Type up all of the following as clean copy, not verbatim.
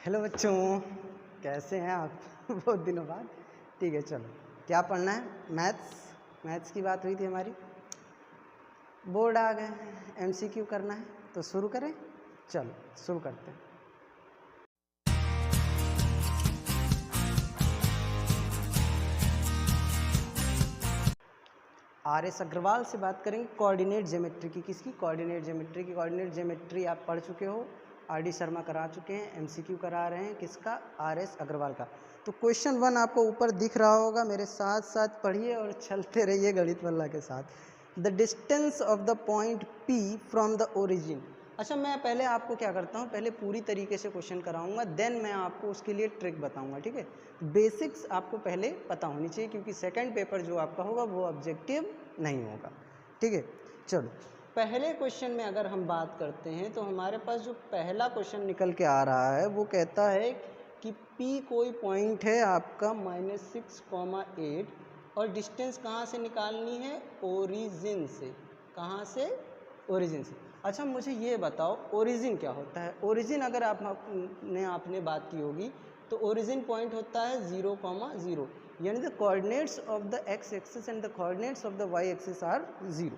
Hello बच्चों, कैसे हैं आप? बहुत दिनों बाद। ठीक है, चलो क्या पढ़ना है? मैथ्स की बात हुई थी हमारी। बोर्ड आ गए, एमसीक्यू करना है तो शुरू करें। चलो शुरू करते हैं। आर.एस. अग्रवाल से बात करेंगे कोऑर्डिनेट ज्योमेट्री की। किसकी? कोऑर्डिनेट ज्योमेट्री की। कोऑर्डिनेट ज्योमेट्री आप पढ़ चुके हो, आर.डी. शर्मा करा चुके हैं, एमसीक्यू करा रहे हैं। किसका? आर.एस. अग्रवाल का। तो क्वेश्चन 1 आपको ऊपर दिख रहा होगा, मेरे साथ साथ पढ़िए और चलते रहिए गणित वाला के साथ। The distance of the point P from the origin. अच्छा, मैं पहले आपको क्या करता हूँ, पहले पूरी तरीके से क्वेश्चन कराऊंगा, देन मैं आपको उसके लिए ट्रिक बताऊंगा। ठीक है, बेसिक्स आपको पहले पता होनी चाहिए, क्योंकि सेकंड पेपर जो आपका होगा वो ऑब्जेक्टिव नहीं होगा। ठीक है, चलो पहले क्वेश्चन में अगर हम बात करते हैं तो हमारे पास जो पहला क्वेश्चन निकल के आ रहा है वो कहता है कि P कोई पॉइंट है आपका -6,8 और डिस्टेंस कहाँ से निकालनी है? ओरिजिन से। कहाँ से? ओरिजिन से। अच्छा, मुझे ये बताओ ओरिजिन क्या होता है? ओरिजिन अगर आपने बात की होगी तो ओरिजिन पॉइंट होता है 0,0, यानी the coordinates of the X axis and the coordinates of the Y axis are 0।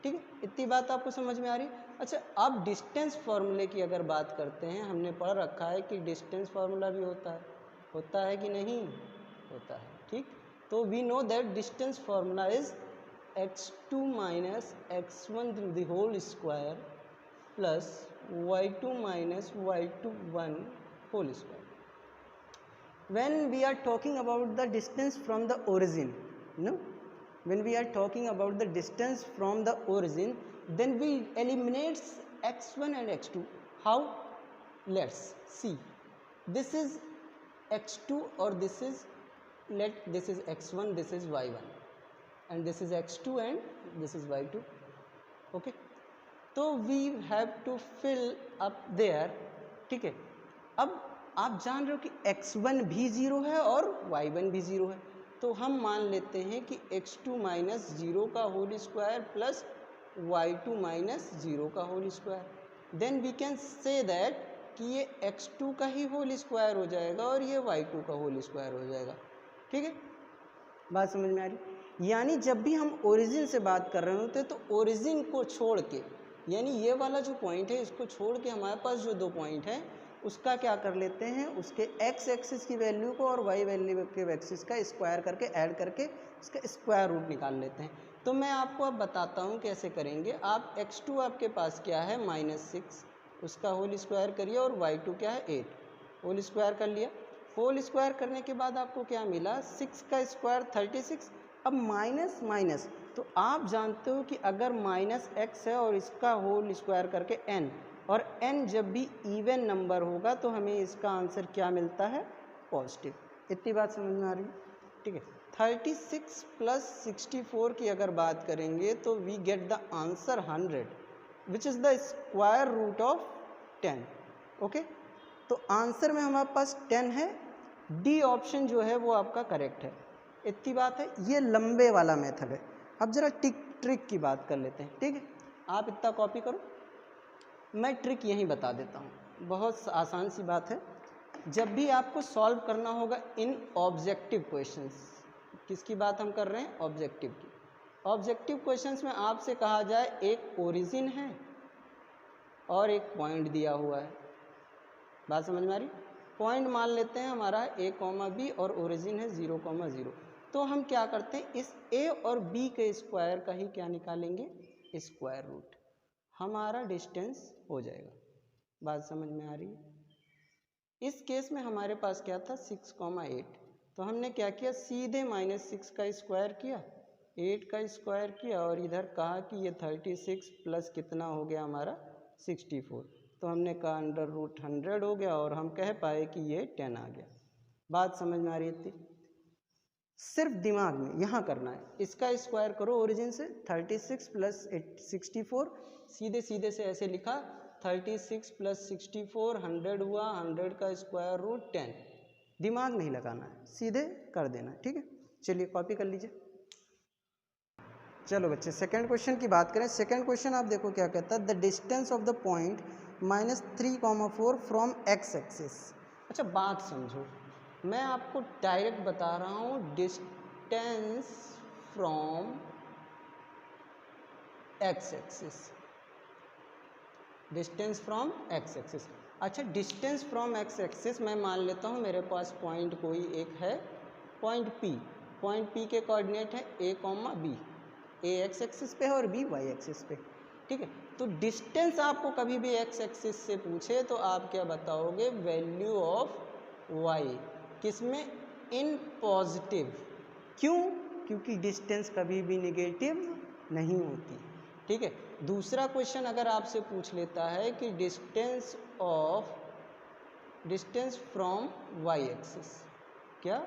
ठीक है, इतनी बात आपको समझ में आ रही? अच्छा, अब डिस्टेंस फार्मूले की अगर बात करते हैं, हमने पढ़ रखा है कि डिस्टेंस फार्मूला भी होता है कि नहीं होता है। ठीक, तो we know that distance formula is x2 minus x1 the whole square plus y2 minus y21 whole square. When we are talking about the distance from the origin, when we are talking about the distance from the origin, then we eliminate x1 and x2. How? Let's see. This is x2 or this is x1, this is y1, and this is x2 and this is y2. okay, तो we have to fill up there. ठीक है, अब आप जान रहे हो कि x1 भी 0 है और y1 भी 0 है, तो हम मान लेते हैं कि x2 माइनस 0 का whole square plus y2 minus 0 का whole square. Then we can say that कि ये x2 का ही होल स्क्वायर हो जाएगा और ये y2 का होल स्क्वायर हो जाएगा। ठीक है, बात समझ में आ रही? यानी जब भी हम ओरिजिन से बात कर रहे होते तो ओरिजिन को छोड़ के, यानी ये वाला जो पॉइंट है इसको छोड़ के हमारे पास जो दो पॉइंट है उसका क्या कर लेते हैं, उसके एक्स एक्सिस की वैल्यू को और वाई वैल्यू के एक्सिस का स्क्वायर करके ऐड करके उसका स्क्वायर रूट निकाल लेते हैं। तो मैं आपको अब बताता हूँ कैसे करेंगे। आप x2 आपके पास क्या है -6, उसका होल स्क्वायर करिए, और y2 क्या है 8, होल स्क्वायर कर लिया। होल स्क्वायर करने के बाद आपको क्या मिला? 6 का स्क्वायर 36। अब माइनस माइनस, तो आप जानते हो कि अगर -x है और इसका होल स्क्वायर करके n, और n जब भी इवन नंबर होगा तो हमें इसका आंसर क्या मिलता है? पॉजिटिव। इतनी बात समझ में आ रही है? ठीक है, 36 प्लस 64 की अगर बात करेंगे तो we get the answer 100 which is the square root of 10। Okay, तो आंसर में हमारे पास 10 है। डी ऑप्शन जो है वो आपका करेक्ट है। इतनी बात है, ये लंबे वाला मेथड है। अब जरा ट्रिक की बात कर लेते हैं। ठीक है, आप इतना कॉपी करो, मैं ट्रिक यहीं बता देता हूँ। बहुत आसान सी बात है। जब भी आपको सॉल्व करना होगा इन ऑब्जेक्टिव क्वेश्चंस, किसकी बात हम कर रहे हैं? ऑब्जेक्टिव की। ऑब्जेक्टिव क्वेश्चंस में आपसे कहा जाए एक ओरिजिन है और एक पॉइंट दिया हुआ है। बात समझ में आ रही? पॉइंट मान लेते हैं हमारा a, b और ओरिजिन है 0,0। तो हम क्या करते हैं, इस a और b के स्क्वायर का ही क्या निकालेंगे? Square root. हमारा डिस्टेंस हो जाएगा। बात समझ में आ रही है? इस केस में हमारे पास क्या था? 6,8। तो हमने क्या किया? सीधे -6 का स्क्वायर किया, 8 का स्क्वायर किया, और इधर कहा कि ये 36 प्लस कितना हो गया हमारा? 64। तो हमने कहा √100 हो गया, और हम कह पाए कि ये 10 आ गया। बात समझ में आ रही थी? सिर्फ दिमाग में यहाँ करना है। इसका स्क्वायर करो ओरिजिन से, 36 प्लस 64, सीधे सीधे से ऐसे लिखा 36 प्लस 64 100 हुआ, 100 का स्क्वायर रूट 10। दिमाग नहीं लगाना है, सीधे कर देना। ठीक है, चलिए कॉपी कर लीजिए। चलो बच्चे, सेकंड क्वेश्चन की बात करें। सेकंड क्वेश्चन आप देखो क्या कहता है, the distance of the point -3,4 from X axis. अच्छा बात समझो, मैं आपको डायरेक्ट बता रहा हूँ distance from X axis, distance from X axis. अच्छा डिस्टेंस फ्रॉम एक्स एक्सिस मैं मान लेता हूँ मेरे पास पॉइंट कोई एक है, पॉइंट पी के कोऑर्डिनेट है ए कॉमा बी, ए एक्स एक्सिस पे है और बी वाई एक्सिस पे, ठीक है। तो डिस्टेंस आपको कभी भी एक्स एक्सिस से पूछे तो आप क्या बताओगे, वैल्यू ऑफ वाई, किसमें, इन पॉजिटिव। क्यों, क्योंकि डिस्टेंस कभी भी नेगेटिव नहीं होती, ठीक है। दूसरा क्वेश्चन अगर आपसे पूछ लेता है कि डिस्टेंस फ्रॉम वाई एक्सिस, क्या,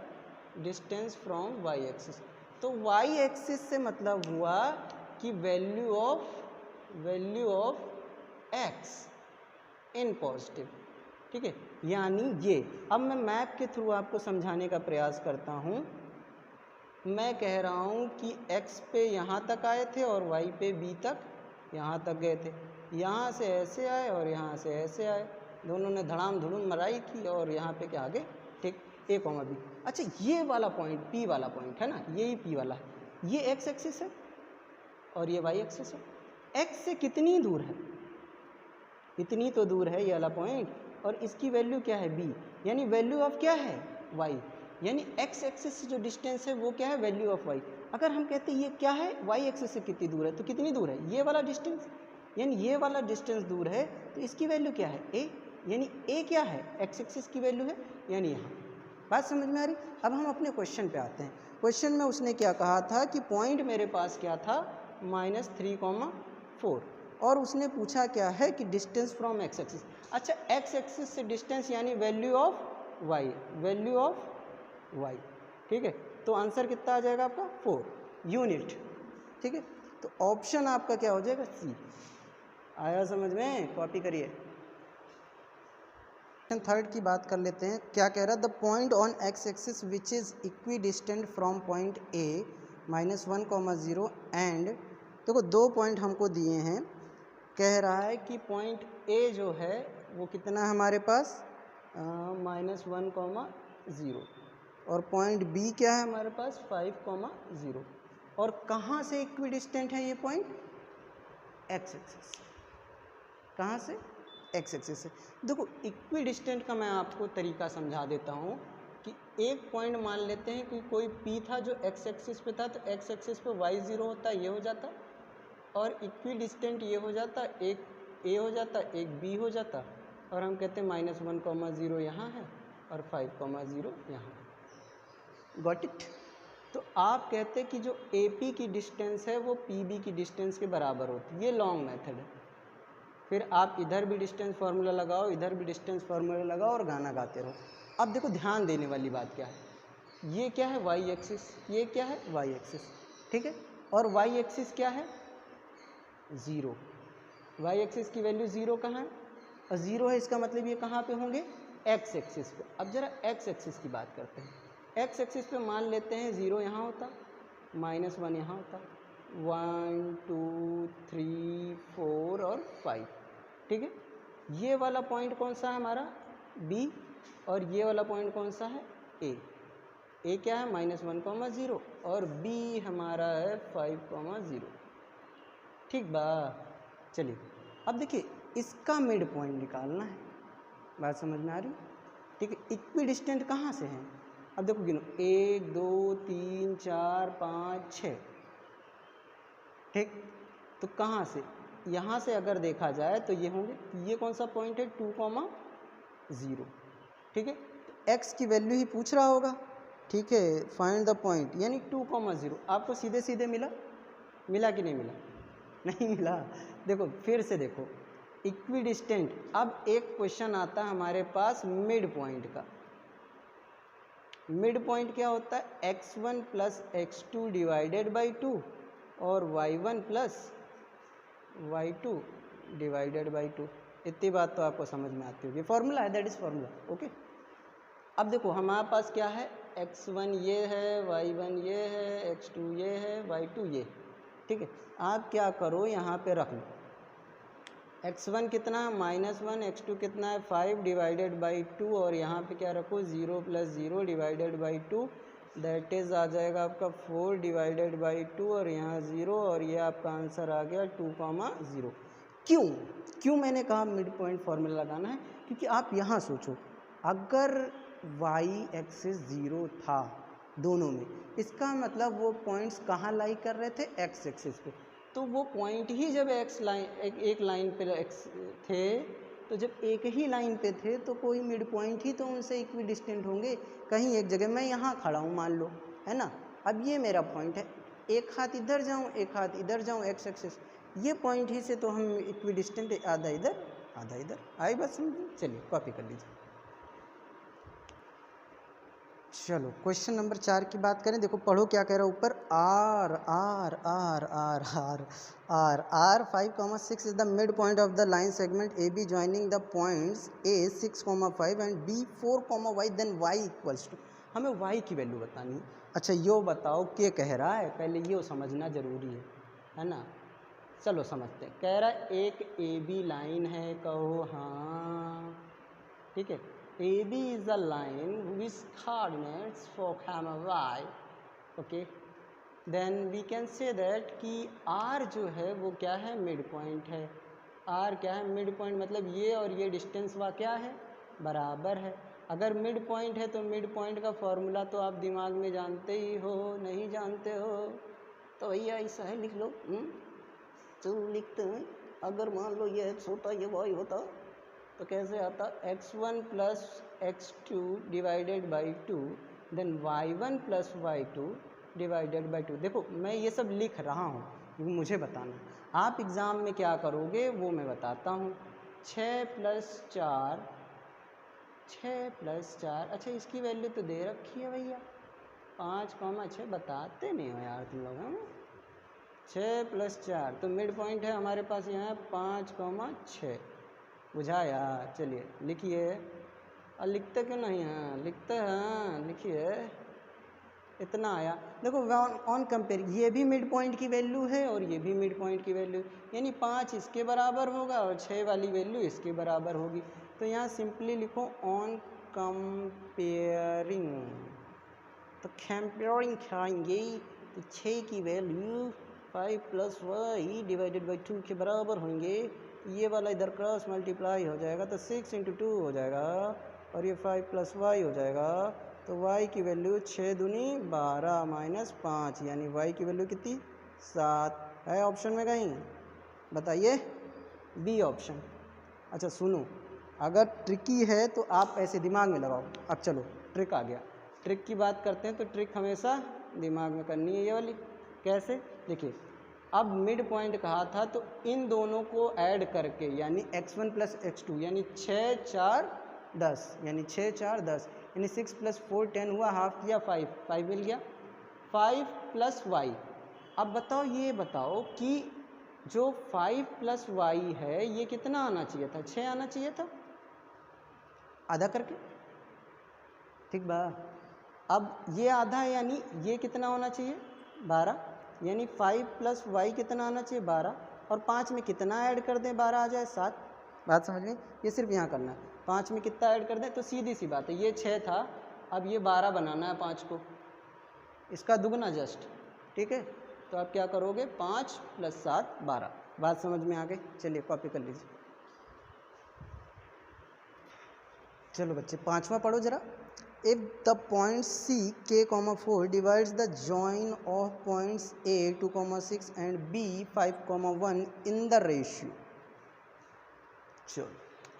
डिस्टेंस फ्रॉम वाई एक्सिस, तो वाई एक्सिस से मतलब हुआ कि value of x in positive, ठीक है। यानी ये, अब मैं मैप के थ्रू आपको समझाने का प्रयास करता हूँ। मैं कह रहा हूँ कि x पे यहाँ तक आए थे और y पे b तक यहाँ तक गए थे, यहाँ से ऐसे आए और यहाँ से ऐसे आए, दोनों ने धड़ाम धुड़ुम मराई की और यहाँ पे क्या आगे, ठीक, a कॉमा b। अच्छा ये वाला पॉइंट p वाला पॉइंट है ना, यही p वाला है, ये x एक्सिस है और ये y एक्सिस है। x से कितनी दूर है, इतनी तो दूर है ये वाला पॉइंट, और इसकी वैल्यू क्या है b, यानी वैल्यू ऑफ क्या है y, यानी x एक्सिस से जो डिस्टेंस है वो क्या है, वैल्यू ऑफ y। अगर हम कहते हैं ये क्या है, y एक्सिस से कितनी दूर है, तो कितनी दूर है, ये वाला डिस्टेंस, यानी ये वाला डिस्टेंस दूर है, तो इसकी वैल्यू क्या है, a, यानी a क्या है, x एक्सिस की वैल्यू है, यानी यहाँ। बात समझ में आ रही। अब हम अपने क्वेश्चन पे आते हैं। क्वेश्चन में उसने क्या कहा था कि पॉइंट मेरे पास क्या था, -3,4, और उसने पूछा क्या है कि डिस्टेंस फ्रॉम एक्स एक्सिस। अच्छा एक्स एक्सिस से डिस्टेंस यानी value of Y, value of Y, ठीक है। तो आंसर कितना आ जाएगा आपका, 4 यूनिट, ठीक है। तो ऑप्शन आपका क्या हो जाएगा, सी। आया समझ में, कॉपी करिए। थर्ड की बात कर लेते हैं। क्या कह रहा है, the point on x axis which is equi distant from point A -1,0 and, देखो दो पॉइंट हमको दिए हैं, कह रहा है कि पॉइंट ए जो है वो कितना है हमारे पास, -1,0, और पॉइंट बी क्या है हमारे पास, 5,0, और कहाँ से इक्वी डिस्टेंट है ये पॉइंट, एक्स एक्सिस, कहाँ से, एक्स एक्सिस से। देखो इक्वी डिस्टेंट का मैं आपको तरीका समझा देता हूँ कि एक पॉइंट मान लेते हैं कि कोई P था जो एक्स एक्सिस पे था, तो एक्स एक्सिस पे y0 होता, ये हो जाता, और इक्वी डिस्टेंट ये हो जाता, एक A हो जाता, एक B हो जाता, और हम कहते हैं -1,0 यहाँ है और 5,0 यहाँ। Got it. तो आप कहते हैं कि जो AP की डिस्टेंस है वो PB की डिस्टेंस के बराबर होती है, ये लॉन्ग मेथड है। फिर आप इधर भी डिस्टेंस फार्मूला लगाओ, इधर भी डिस्टेंस फार्मूला लगाओ और गाना गाते रहो। अब देखो ध्यान देने वाली बात क्या है, ये क्या है वाई एक्सिस, ये क्या है वाई एक्सिस, ठीक है, और वाई एक्सिस क्या है 0, वाई एक्सिस की वैल्यू 0 कहाँ है, और 0 है, इसका मतलब ये कहाँ पे होंगे, एक्स एक्सिस पे। अब जरा एक्स एक्सिस की बात करते हैं। एक्स एक्सिस पे मान लेते हैं 0 यहाँ होता, -1 यहाँ होता, 1 2 3 4 और 5, ठीक है। ये वाला पॉइंट कौन सा है हमारा, B, और ये वाला पॉइंट कौन सा है, A। A क्या है -1,0 और B हमारा है 5,0, ठीक बा। चलिए अब देखिए इसका मिड पॉइंट निकालना है, बात समझ में आ रही, ठीक है। इक्वी डिस्टेंट कहाँ से हैं, अब देखो गिनो, 1 2 3 4 5 6, ठीक। तो कहाँ से, यहाँ से अगर देखा जाए तो ये होंगे, ये कौन सा पॉइंट है 2,0, ठीक है। तो x की वैल्यू ही पूछ रहा होगा, ठीक है, फाइंड द पॉइंट, यानी 2,0 आपको सीधे सीधे मिला, मिला कि नहीं मिला, नहीं मिला। देखो फिर से देखो इक्वी डिस्टेंट, अब एक क्वेश्चन आता है हमारे पास मिड पॉइंट का। मिड पॉइंट क्या होता है, x1 + x2 डिवाइडेड बाई 2 और y1 + y2 डिवाइडेड बाई 2। इतनी बात तो आपको समझ में आती होगी, फॉर्मूला है, दैट इज फॉर्मूला, ओके। अब देखो हमारे पास क्या है, x1 ये है, y1 ये है, x2 ये है, y2 ये, ठीक है। आप क्या करो यहाँ पे रख लो, x1 कितना -1, x2 कितना है 5 डिवाइडेड बाई 2 और यहाँ पे क्या रखो 0 + 0 डिवाइडेड बाई 2 दैट इज़ आ जाएगा आपका 4 डिवाइडेड बाई 2 और यहाँ 0 और ये आपका आंसर आ गया 2,0। क्यों मैंने कहा मिड पॉइंट फार्मूला लगाना है, क्योंकि आप यहाँ सोचो अगर y एक्सिस 0 था दोनों में, इसका मतलब वो पॉइंट्स कहाँ लाई कर रहे थे x एक्सिस पे, तो वो पॉइंट ही जब एक लाइन पे x थे, तो जब एक ही लाइन पे थे तो कोई मिड पॉइंट ही तो उनसे इक्वी डिस्टेंट होंगे। कहीं एक जगह मैं यहाँ खड़ा हूँ मान लो, है ना, अब ये मेरा पॉइंट है, एक हाथ इधर जाऊँ एक हाथ इधर जाऊँ x एक्सिस, ये पॉइंट ही से तो हम इक्वी डिस्टेंट, आधा इधर आधा इधर। आई बात समझ? चलिए कॉपी कर लीजिए। चलो क्वेश्चन नंबर 4 की बात करें, देखो पढ़ो क्या कह रहा है ऊपर, R R R R R R R 5,6 is the mid point of the line segment A B joining the points A 6,5 and B 4,y, then y equals to, हमें y की वैल्यू बतानी है। अच्छा यो बताओ क्या कह रहा है, पहले ये समझना ज़रूरी है ना। चलो समझते हैं, कह रहा है एक ए बी लाइन है, कहो हाँ, ठीक है। AB is the line with coordinates for comma y, okay, then we can say that कि R जो है वो क्या है, मिड पॉइंट है। R क्या है, मिड पॉइंट, मतलब ये और ये डिस्टेंस वा क्या है, बराबर है। अगर मिड पॉइंट है तो मिड पॉइंट का फॉर्मूला तो आप दिमाग में जानते ही हो, नहीं जानते हो तो भैया ऐसा है लिख लो। चलो लिखते हैं, अगर मान लो ये x होता ये y होता तो कैसे आता, x1 + x2 divided by 2 then y1 + y2 divided by 2। देखो मैं ये सब लिख रहा हूँ क्योंकि मुझे बताना, आप एग्ज़ाम में क्या करोगे वो मैं बताता हूँ। 6 + 4, 6 + 4, अच्छा इसकी वैल्यू तो दे रखी है भैया, 5,6 बताते नहीं हो यार तुम लोग, हैं 6 + 4 तो मिड पॉइंट है हमारे पास यहाँ 5,6, बुझा यार। चलिए लिखिए, और लिखते क्यों नहीं हैं, लिखते हैं, लिखिए, इतना आया। देखो ऑन कंपेयर ये भी मिड पॉइंट की वैल्यू है और ये भी मिड पॉइंट की वैल्यू, यानी 5 इसके बराबर होगा और 6 वाली वैल्यू इसके बराबर होगी। तो यहाँ सिंपली लिखो ऑन कंपेयरिंग, तो कंपेयरिंग खाएंगे तो 6 की वैल्यू 5 + y डिवाइडेड बाई 2 के बराबर होंगे, ये वाला इधर क्रॉस मल्टीप्लाई हो जाएगा तो 6 × 2 हो जाएगा और ये 5 + y हो जाएगा, तो y की वैल्यू 6 दूनी 12 -5, यानी y की वैल्यू कितनी, 7 है ऑप्शन में कहीं, बताइए बी ऑप्शन। अच्छा सुनो, अगर ट्रिकी है तो आप ऐसे दिमाग में लगाओ। अब चलो ट्रिक आ गया, ट्रिक की बात करते हैं तो ट्रिक हमेशा दिमाग में करनी है ये वाली। कैसे, देखिए अब मिड पॉइंट कहा था तो इन दोनों को ऐड करके यानी x1 + x2 यानी 6 4 10, यानी 6 4 10, यानी 6 + 4 10 हुआ, हाफ किया 5 मिल गया, 5 + y। अब बताओ, ये बताओ कि जो 5 + y है ये कितना आना चाहिए था, 6 आना चाहिए था, आधा करके, ठीक बा। अब ये आधा है यानी ये कितना होना चाहिए, 12, यानी 5 + y कितना आना चाहिए, 12, और 5 में कितना ऐड कर दें, 12 आ जाए 7। बात समझ गई, ये सिर्फ यहाँ करना है, 5 में कितना ऐड कर दें, तो सीधी सी बात है, ये 6 था, अब ये 12 बनाना है 5 को, इसका दुगना जस्ट, ठीक है। तो आप क्या करोगे, 5 + 7 12। बात समझ में आ गई, चलिए कॉपी कर लीजिए। चलो बच्चे 5वां पढ़ो जरा, if the point C k, 4 divides the join of points A 2,6 and B 5,1 in the ratio। चलो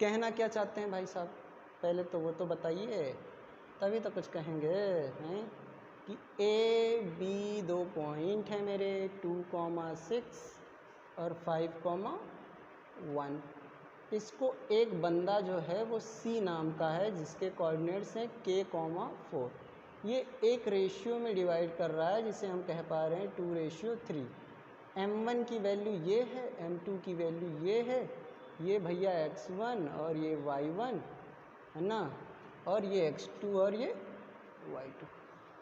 कहना क्या चाहते हैं भाई साहब, पहले तो वो तो बताइए, तभी तो कुछ कहेंगे हैं कि A B 2 पॉइंट है मेरे, 2,6 और 5,1। इसको एक बंदा जो है वो C नाम का है जिसके कोऑर्डिनेट्स हैं k, 4, ये एक रेशियो में डिवाइड कर रहा है जिसे हम कह पा रहे हैं 2:3। m1 की वैल्यू ये है, m2 की वैल्यू ये है, ये भैया x1 और ये y1 है ना, और ये x2 और ये y2।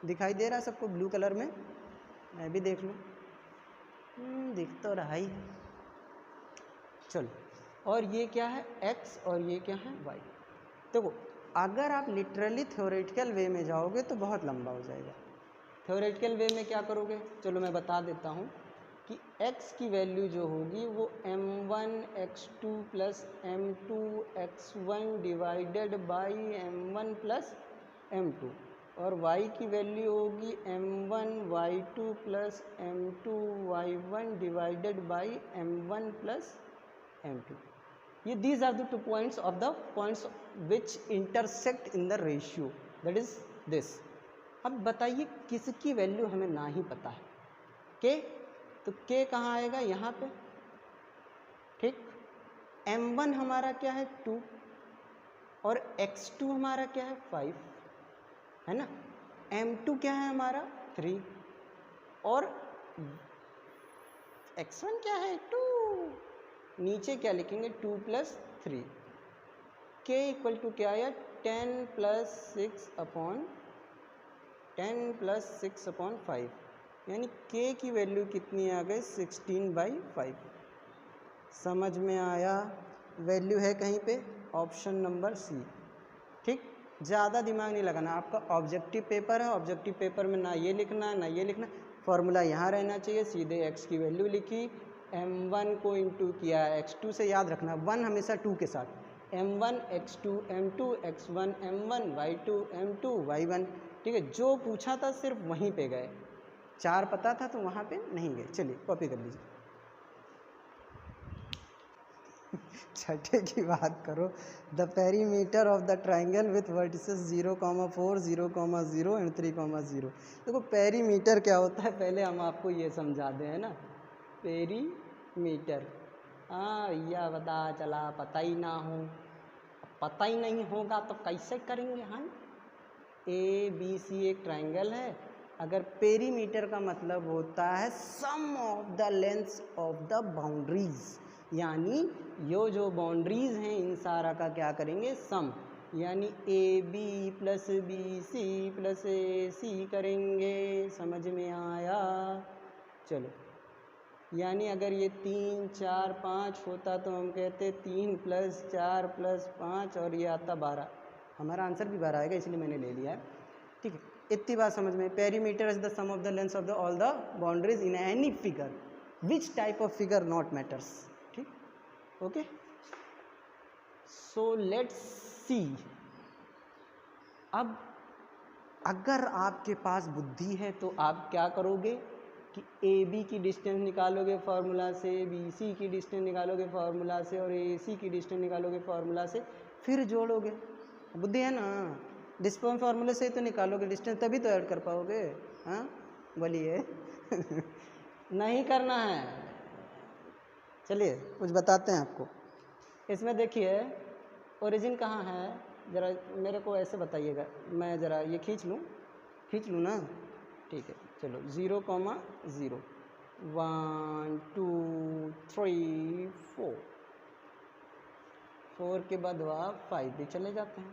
दिखाई दे रहा है सबको ब्लू कलर में, मैं भी देख लूँ, दिख तो रहा ही है। चलो और ये क्या है x और ये क्या है y। देखो अगर आप लिटरली थ्योरेटिकल वे में जाओगे तो बहुत लंबा हो जाएगा। थ्योरेटिकल वे में क्या करोगे, चलो मैं बता देता हूँ कि x की वैल्यू जो होगी वो m1 x2 plus m2 x1 divided by m1 plus m2, और y की वैल्यू होगी m1 y2 plus m2 y1 divided by m1 plus m2। ये these are the 2 points of the points which intersect in the ratio, that is this। अब बताइए किसकी value हमें ना ही पता है, k, तो k कहाँ आएगा यहाँ पे, ठीक। m1 हमारा क्या है 2 और x2 हमारा क्या है 5, है ना। m2 क्या है हमारा 3 और x1 क्या है 2, नीचे क्या लिखेंगे 2 प्लस 3, k इक्वल टू क्या आया 10 प्लस 6 अपॉन 5, यानी k की वैल्यू कितनी आ गई 16/5। समझ में आया, वैल्यू है कहीं पे ऑप्शन नंबर सी, ठीक। ज़्यादा दिमाग नहीं लगाना, आपका ऑब्जेक्टिव पेपर है, ऑब्जेक्टिव पेपर में ना ये लिखना ना ये लिखना, फॉर्मूला यहाँ रहना चाहिए, सीधे x की वैल्यू लिखी, m1 को इंटू किया x2 से, याद रखना 1 हमेशा 2 के साथ, m1 x2 m2 x1 m1 y2 m2 y1, ठीक है। जो पूछा था सिर्फ वहीं पे गए, 4 पता था तो वहाँ पे नहीं गए। चलिए कॉपी कर लीजिए। छठे की बात करो, the perimeter of the triangle with vertices 0,4 0,0 and 3,0। देखो पेरीमीटर क्या होता है पहले हम आपको ये समझा दें, है ना। पेरीमीटर, हाँ भैया पता चला, पता ही ना हो, पता ही नहीं होगा तो कैसे करेंगे। हाँ ABC एक ट्राइंगल है, अगर पेरीमीटर का मतलब होता है sum of the lengths of the boundaries, यानी यो जो बाउंड्रीज हैं इन सारा का क्या करेंगे सम, यानी AB plus BC plus AC करेंगे। समझ में आया, चलो। यानी अगर ये 3 4 5 होता तो हम कहते 3 प्लस 4 प्लस 5 और ये आता 12, हमारा आंसर भी 12 आएगा, इसलिए मैंने ले लिया है, ठीक है। इतनी बात समझ में, perimeter is the sum of the lengths of the all the boundaries in any figure, which type of figure not matters, ठीक। Okay, so let's see. अब अगर आपके पास बुद्धि है तो आप क्या करोगे कि AB की डिस्टेंस निकालोगे फार्मूला से, BC की डिस्टेंस निकालोगे फार्मूला से, और AC की डिस्टेंस निकालोगे फार्मूला से, फिर जोड़ोगे। बुद्धि है ना, डिस्टेंस फार्मूले से तो निकालोगे डिस्टेंस, तभी तो ऐड कर पाओगे। हाँ बोलिए। नहीं करना है, चलिए कुछ बताते हैं आपको। इसमें देखिए ओरिजिन कहाँ है, ज़रा मेरे को ऐसे बताइएगा, मैं ज़रा ये खींच लूँ ना, ठीक है। चलो 0,0 1 2 3 4 के बाद वह 5 भी चले जाते हैं,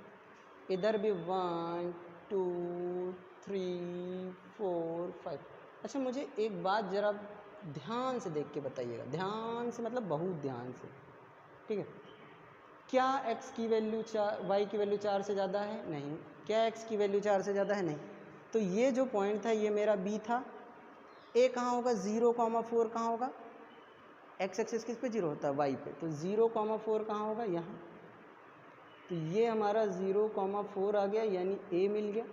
इधर भी 1 2 3 4 5। अच्छा मुझे एक बात ज़रा ध्यान से देख के बताइएगा, ध्यान से मतलब बहुत ध्यान से, ठीक है। क्या x की वैल्यू 4 y की वैल्यू 4 से ज़्यादा है? नहीं। क्या x की वैल्यू 4 से ज़्यादा है? नहीं। तो ये जो पॉइंट था ये मेरा B था, A कहाँ होगा 0,4 कहाँ होगा, x एक्सिस किस पे 0 होता है y पे, तो 0,4 कहाँ होगा यहाँ, तो ये हमारा 0,4 आ गया, यानी A मिल गया।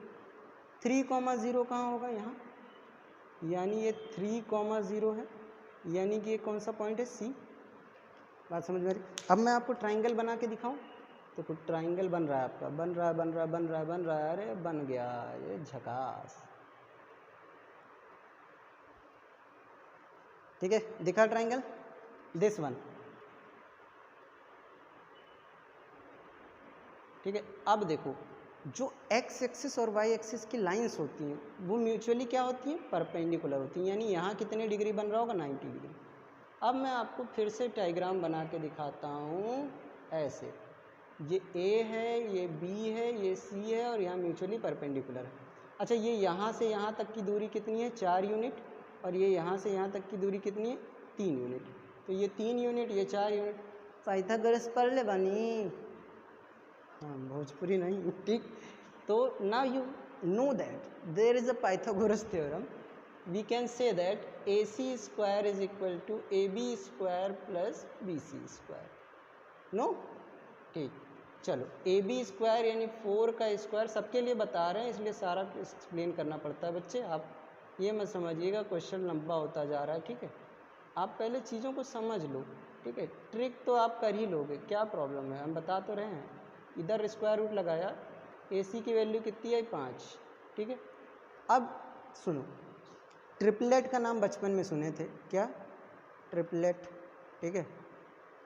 3,0 कहाँ होगा यहाँ, यानी ये 3,0 है, यानी कि ये कौन सा पॉइंट है C। बात समझ में आ रही। अब मैं आपको ट्राइंगल बना के दिखाऊं, तो कुछ ट्राइंगल बन रहा है आपका, बन रहा है, अरे बन गया, ये झकास, ठीक है। दिखा ट्राइंगल, दिस वन, ठीक है। अब देखो जो x एक्सिस और y एक्सिस की लाइंस होती हैं वो म्यूचुअली क्या होती हैं, परपेंडिकुलर होती हैं, यानी यहाँ कितने डिग्री बन रहा होगा 90 डिग्री। अब मैं आपको फिर से डायग्राम बना के दिखाता हूँ, ऐसे ये A है, ये B है, ये C है, और यहाँ म्यूचुअली परपेंडिकुलर है। अच्छा ये यहाँ से यहाँ तक की दूरी कितनी है 4 यूनिट, और ये यहाँ से यहाँ तक की दूरी कितनी है 3 यूनिट, तो ये 3 यूनिट ये 4 यूनिट, पाइथागोरस पढ़ ले बानी, हाँ भोजपुरी नहीं, ठीक। तो now you know that there is a Pythagoras theorem, we can say that AC square is equal to AB square plus BC square, no, ठीक। चलो AB स्क्वायर यानी 4 का स्क्वायर, सबके लिए बता रहे हैं इसलिए सारा एक्सप्लेन करना पड़ता है बच्चे, आप ये मत समझिएगा क्वेश्चन लंबा होता जा रहा है, ठीक है। आप पहले चीज़ों को समझ लो, ठीक है। ट्रिक तो आप कर ही लोगे, क्या प्रॉब्लम है, हम बता तो रहे हैं। इधर स्क्वायर रूट लगाया, AC की वैल्यू कितनी आई 5, ठीक है। अब सुनो, ट्रिपलेट का नाम बचपन में सुने थे क्या, ट्रिपलेट, ठीक है।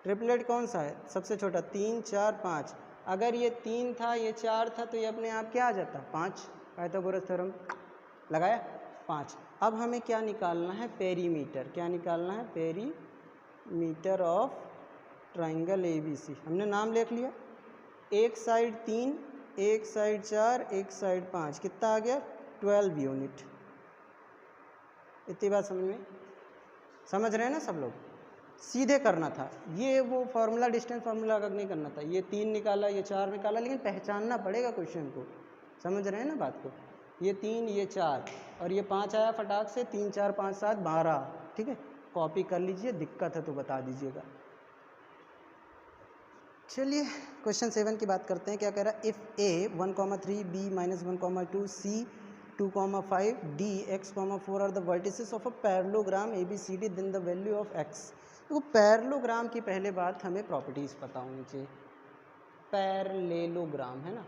ट्रिपलेट कौन सा है, सबसे छोटा, 3 4 5, अगर ये 3 था ये 4 था तो ये अपने आप क्या आ जाता, 5, पाइथागोरस थ्योरम लगाया 5। अब हमें क्या निकालना है, पेरीमीटर, क्या निकालना है, पेरीमीटर ऑफ ट्राइंगल ABC। हमने नाम लिख लिया, एक साइड 3, एक साइड 4, एक साइड 5, कितना आ गया 12 यूनिट। इतनी बात समझ में, समझ रहे हैं ना सब लोग, सीधे करना था ये, वो फॉर्मूला डिस्टेंस फार्मूला का नहीं करना था, ये 3 निकाला ये 4 निकाला, लेकिन पहचानना पड़ेगा क्वेश्चन को, समझ रहे हैं ना बात को, ये 3 ये 4 और ये 5 आया फटाक से, 3 4 5 7 12, ठीक है। कॉपी कर लीजिए, दिक्कत है तो बता दीजिएगा। चलिए क्वेश्चन 7 की बात करते हैं, क्या कह रहा है, if A 1,3 B -1,2 C 2,5 D x,4 are the vertices of a parallelogram ABCD, then the value of x। तो पैरेललोग्राम की पहले बात हमें प्रॉपर्टीज़ पता होनी चाहिए। पैरेललोग्राम है ना,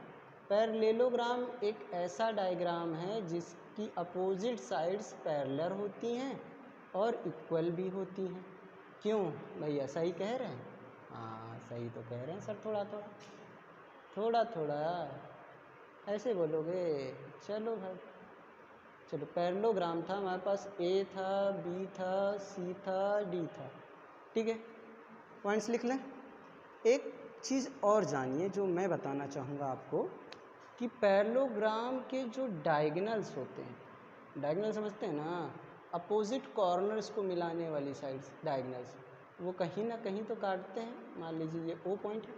पैरेललोग्राम एक ऐसा डायग्राम है जिसकी अपोजिट साइड्स पैरेलल होती हैं और इक्वल भी होती हैं। क्यों भाई, ऐसा ही कह रहे हैं, हाँ सही तो कह रहे हैं सर, थोड़ा थोड़ा ऐसे बोलोगे, चलो भाई चलो। पैरेललोग्राम था हमारे पास, A था, B था, C था, D था, ठीक है। पॉइंट्स लिख लें। एक चीज़ और जानिए जो मैं बताना चाहूँगा आपको, कि पैरेललोग्राम के जो डायगोनल्स होते हैं, डायगोनल समझते हैं ना, अपोजिट कॉर्नर्स को मिलाने वाली साइड्स, डायगोनल्स, वो कहीं ना कहीं तो काटते हैं। मान लीजिए ये O पॉइंट है,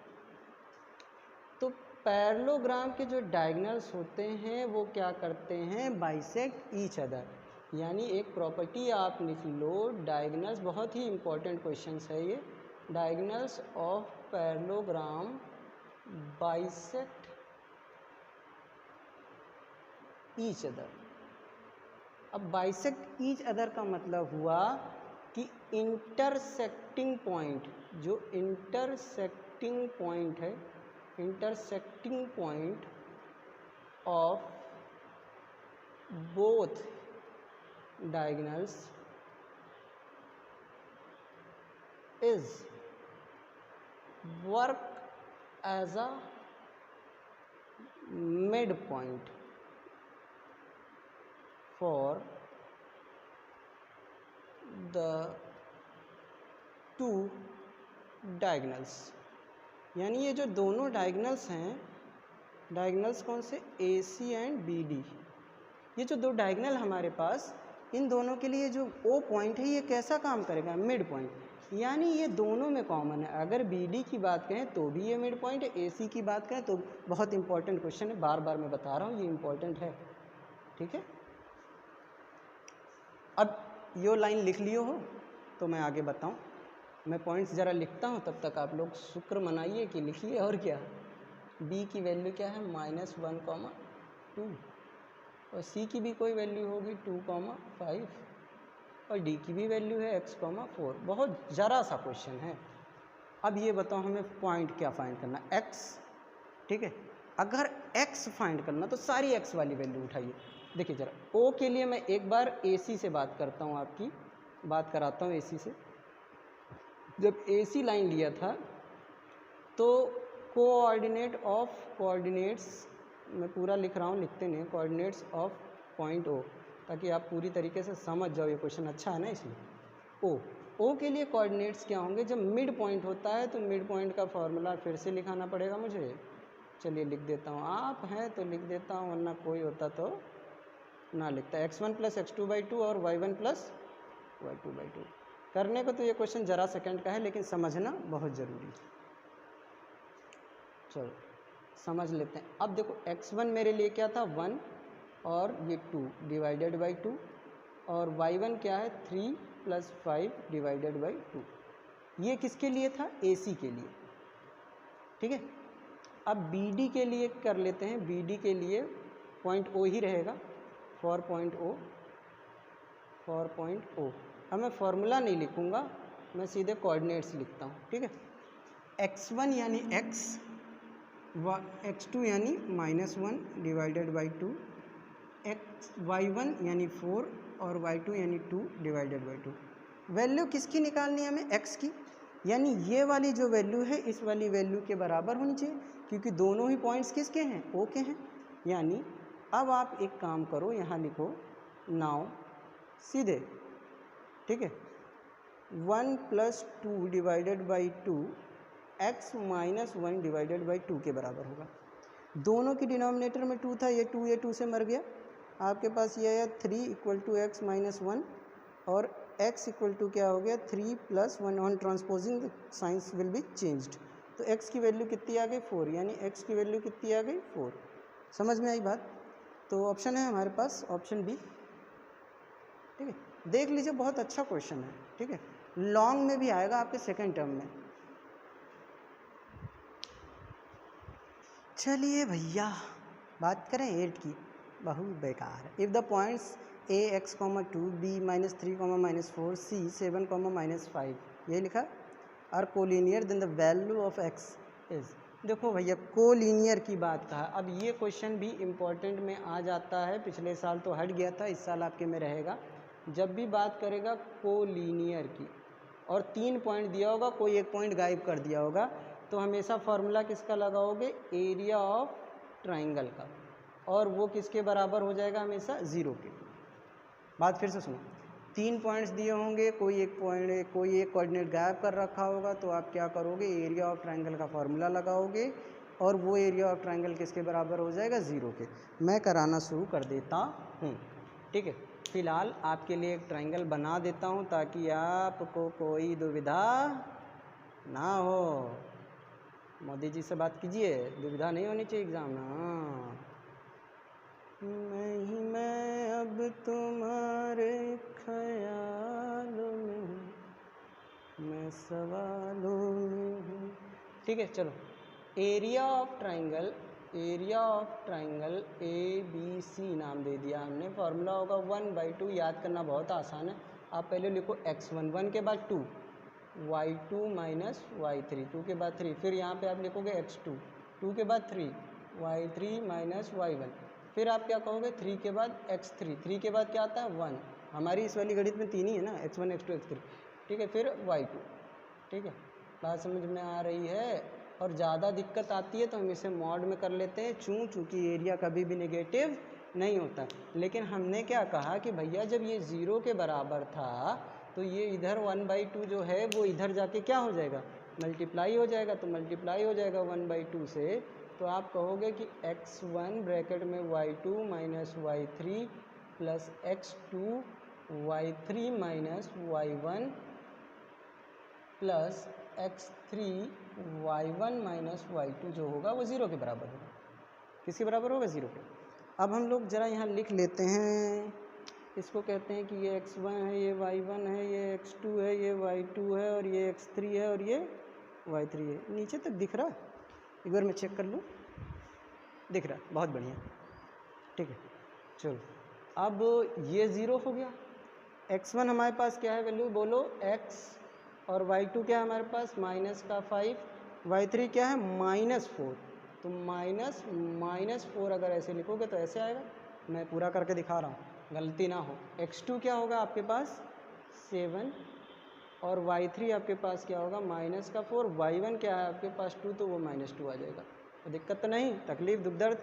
तो पैरेललोग्राम के जो डायगोनल्स होते हैं वो क्या करते हैं, बाइसेक्ट ईच अदर। यानी एक प्रॉपर्टी आप लिख लो, डायगोनल्स, बहुत ही इंपॉर्टेंट क्वेश्चन है ये, diagonals of parallelogram bisect each other. अब बाइसेक्ट ईच अदर का मतलब हुआ कि इंटरसेक्टिंग पॉइंट, जो इंटरसेक्टिंग पॉइंट है, intersecting point of both diagonals is work as a midpoint for the two diagonals। यानी ये जो दोनों डायगोनल्स हैं, डायगोनल्स कौन से, AC एंड BD, ये जो दो डायगोनल हमारे पास, इन दोनों के लिए जो O पॉइंट है ये कैसा काम करेगा, मिड पॉइंट। यानी ये दोनों में कॉमन है। अगर BD की बात करें तो भी ये मिड पॉइंट है, AC की बात करें तो, बहुत इंपॉर्टेंट क्वेश्चन है, बार बार मैं बता रहा हूँ ये इंपॉर्टेंट है, ठीक है। अब यो लाइन लिख लियो हो तो मैं आगे बताऊँ, मैं पॉइंट्स ज़रा लिखता हूँ, तब तक आप लोग शुक्र मनाइए कि लिखिए। और क्या, B की वैल्यू क्या है, -1,2, और C की भी कोई वैल्यू होगी 2,5, और D की भी वैल्यू है x,4। बहुत ज़रा सा क्वेश्चन है। अब ये बताओ हमें पॉइंट क्या फाइंड करना, x, ठीक है। अगर x फाइंड करना तो सारी x वाली वैल्यू उठाइए। देखिए ज़रा, O के लिए मैं एक बार AC से बात करता हूँ, आपकी बात कराता हूँ AC से। जब AC लाइन लिया था तो कोऑर्डिनेट ऑफ, कोऑर्डिनेट्स मैं पूरा लिख रहा हूँ, लिखते नहीं, कोऑर्डिनेट्स ऑफ पॉइंट O, ताकि आप पूरी तरीके से समझ जाओ, ये क्वेश्चन अच्छा है ना इसलिए। O के लिए कोऑर्डिनेट्स क्या होंगे, जब मिड पॉइंट होता है तो मिड पॉइंट का फॉर्मूला फिर से लिखाना पड़ेगा मुझे। चलिए लिख देता हूँ, आप हैं तो लिख देता हूँ, वरना कोई होता तो ना लिखता। x1 + x2/2 और y1 + y2/2। करने को तो ये क्वेश्चन जरा सेकंड का है, लेकिन समझना बहुत ज़रूरी है। चलो समझ लेते हैं। अब देखो x1 मेरे लिए क्या था 1 और ये 2 डिवाइडेड बाई 2, और y1 क्या है 3 + 5 डिवाइडेड बाई 2। ये किसके लिए था? AC के लिए, ठीक है। अब BD के लिए कर लेते हैं। BD के लिए पॉइंट O ही रहेगा, फॉर पॉइंट O। अब मैं फॉर्मूला नहीं लिखूँगा, मैं सीधे कोऑर्डिनेट्स लिखता हूँ, ठीक है। x1 यानी x, x2 यानी -1 डिवाइडेड बाई 2, y1 यानी 4 और y2 यानी 2 डिवाइडेड बाई 2। वैल्यू किसकी निकालनी है हमें? x की, यानी ये वाली जो वैल्यू है इस वाली वैल्यू के बराबर होनी चाहिए, क्योंकि दोनों ही पॉइंट्स किसके हैं? O के हैं। यानी अब आप एक काम करो, यहाँ लिखो नाउ सीधे, ठीक है, 1 + 2 divided by 2 x - 1 divided by 2 के बराबर होगा। दोनों की डिनोमिनेटर में 2 था, ये 2 से मर गया। आपके पास ये आया 3 = x - 1 और x = क्या हो गया 3 + 1। On transposing the science will be changed. तो x की वैल्यू कितनी आ गई 4, यानी x की वैल्यू कितनी आ गई 4। समझ में आई बात? तो ऑप्शन है हमारे पास ऑप्शन बी, ठीक है। देख लीजिए बहुत अच्छा क्वेश्चन है, ठीक है। लॉन्ग में भी आएगा आपके सेकेंड टर्म में। चलिए भैया बात करें 8 की, बहुत बेकार है। If the points a x, 2 b -3, -4 c 7, -5 ये लिखा और collinear then the value of x is. देखो भैया कोलिनियर की बात कहा। अब ये क्वेश्चन भी इम्पोर्टेंट में आ जाता है, पिछले साल तो हट गया था, इस साल आपके में रहेगा। जब भी बात करेगा कोलिनियर की और 3 पॉइंट दिया होगा, कोई एक पॉइंट गायब कर दिया होगा, तो हमेशा फार्मूला किसका लगाओगे? एरिया ऑफ ट्राइंगल का, और वो किसके बराबर हो जाएगा? हमेशा 0 के। बात फिर से सुनो, 3 पॉइंट्स दिए होंगे, कोई एक कोऑर्डिनेट गायब कर रखा होगा, तो आप क्या करोगे? एरिया ऑफ ट्राइंगल का फार्मूला लगाओगे, और वो एरिया ऑफ ट्राइंगल किसके बराबर हो जाएगा? 0 के। मैं कराना शुरू कर देता हूँ, ठीक है। फिलहाल आपके लिए एक ट्राइंगल बना देता हूँ ताकि आपको कोई दुविधा ना हो। मोदी जी से बात कीजिए, दुविधा नहीं होनी चाहिए एग्जाम में। हाँ, मैं अब तुम्हारे ख्यालों में हूँ, मैं सवालों में हूँ, ठीक है। चलो एरिया ऑफ ट्राइंगल ABC नाम दे दिया हमने। फार्मूला होगा 1/2। याद करना बहुत आसान है। आप पहले लिखो x1, 1 के बाद 2, y2 - y3, 2 के बाद 3, फिर यहाँ पे आप लिखोगे x2, 2 के बाद 3, y3 - y1, फिर आप क्या कहोगे 3 के बाद x3, 3 के बाद क्या आता है 1। हमारी इस वाली गणित में 3 ही है ना, x1 x2 x3, ठीक है। फिर y2, ठीक है। बात समझ में आ रही है? और ज़्यादा दिक्कत आती है तो हम इसे मॉड में कर लेते हैं, चूँकि एरिया कभी भी नेगेटिव नहीं होता। लेकिन हमने क्या कहा कि भैया जब ये 0 के बराबर था तो ये इधर 1/2 जो है वो इधर जाके क्या हो जाएगा? मल्टीप्लाई हो जाएगा। तो मल्टीप्लाई हो जाएगा 1/2 से, तो आप कहोगे कि x1 ब्रैकेट में y2 - y3 plus x2 y3 - y1 plus x3 y1 - y2 जो होगा वो 0 के बराबर होगा। किसके बराबर होगा? 0 के। अब हम लोग ज़रा यहाँ लिख लेते हैं, इसको कहते हैं कि ये x1 है, ये y1 है, ये x2 है, ये y2 है, और ये x3 है, और ये y3 है। नीचे तक दिख रहा है? एक बार मैं चेक कर लूँ। दिख रहा है, बहुत बढ़िया, ठीक है। चलो अब ये 0 हो गया। x1 हमारे पास क्या है वैल्यू? बोलो x, और y2 क्या है हमारे पास? -5, y3 क्या है? -4। तो -4 अगर ऐसे लिखोगे तो ऐसे आएगा। मैं पूरा करके दिखा रहा हूँ, गलती ना हो। x2 क्या होगा आपके पास? 7, और y3 आपके पास क्या होगा? -4। y1 क्या है आपके पास? 2, तो वो -2 आ जाएगा। तो दिक्कत तो नहीं, तकलीफ दुख दर्द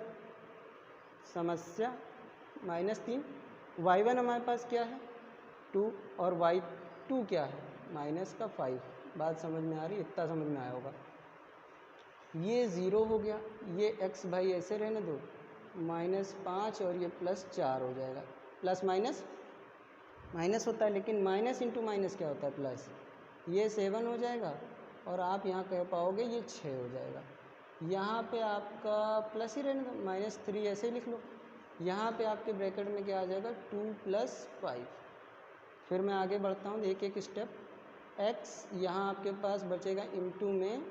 समस्या। -3, y1 हमारे पास क्या है? 2, और y2 क्या है? -5। बात समझ में आ रही? इतना समझ में आया होगा। ये 0 हो गया, ये x भाई ऐसे रहने दो, -5 और ये +4 हो जाएगा। प्लस माइनस माइनस होता है, लेकिन माइनस इंटू माइनस क्या होता है प्लस। ये 7 हो जाएगा और आप यहाँ कह पाओगे ये 6 हो जाएगा। यहाँ पे आपका प्लस ही रहने दो, -3 ऐसे ही लिख लो। यहाँ पे आपके ब्रैकेट में क्या आ जाएगा 2 + 5। फिर मैं आगे बढ़ता हूँ, एक एक स्टेप। x यहाँ आपके पास बचेगा इंटू में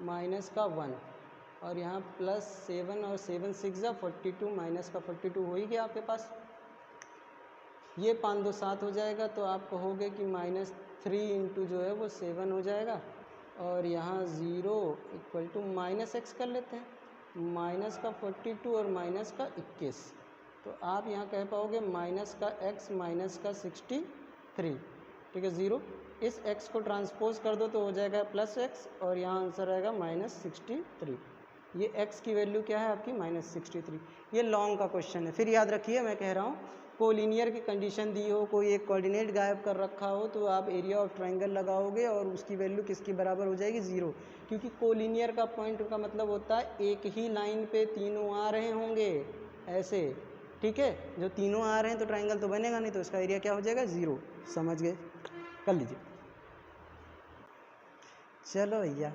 -1 और यहाँ +7 और 7 6 जा 42, -42 हो ही गया आपके पास। ये 5 2 7 हो जाएगा, तो आप कहोगे कि -3 इंटू जो है वो 7 हो जाएगा और यहाँ 0 = -x कर लेते हैं, -42 और -21। तो आप यहाँ कह पाओगे -x -63, ठीक है 0। इस x को ट्रांसपोज कर दो तो हो जाएगा +x और यहाँ आंसर आएगा -63। ये x की वैल्यू क्या है आपकी -63। ये लॉन्ग का क्वेश्चन है। फिर याद रखिए मैं कह रहा हूँ, कोलिनियर की कंडीशन दी हो, कोई एक कोऑर्डिनेट गायब कर रखा हो, तो आप एरिया ऑफ ट्रायंगल लगाओगे और उसकी वैल्यू किसकी बराबर हो जाएगी 0, क्योंकि कोलिनियर का पॉइंट का मतलब होता है एक ही लाइन पे तीनों आ रहे होंगे ऐसे, ठीक है। जो तीनों आ रहे हैं तो ट्रायंगल तो बनेगा नहीं, तो इसका एरिया क्या हो जाएगा 0। समझ गए, कर लीजिए। चलो भैया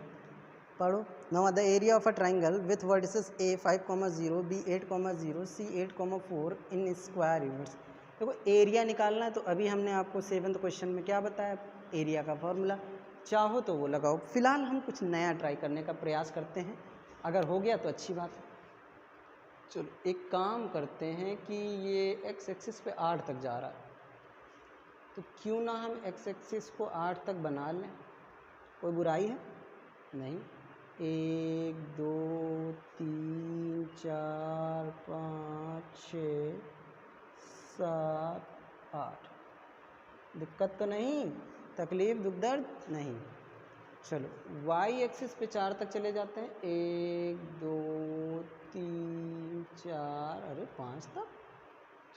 पढ़ो। Now the area of a triangle with vertices A 5,0, B 8,0, C 8,4 in square units. देखो एरिया निकालना है, तो अभी हमने आपको 7th क्वेश्चन में क्या बताया, एरिया का फॉर्मूला। चाहो तो वो लगाओ, फिलहाल हम कुछ नया ट्राई करने का प्रयास करते हैं, अगर हो गया तो अच्छी बात है। चलो एक काम करते हैं कि ये x एक्सिस पे 8 तक जा रहा है, तो क्यों ना हम x एक्सिस को 8 तक बना लें, कोई बुराई है नहीं। 1 2 3 4 5 6 7 8, दिक्कत तो नहीं, तकलीफ दुख दर्द नहीं। चलो y एक्सिस पे 4 तक चले जाते हैं, 1 2 3 4 अरे 5 तक,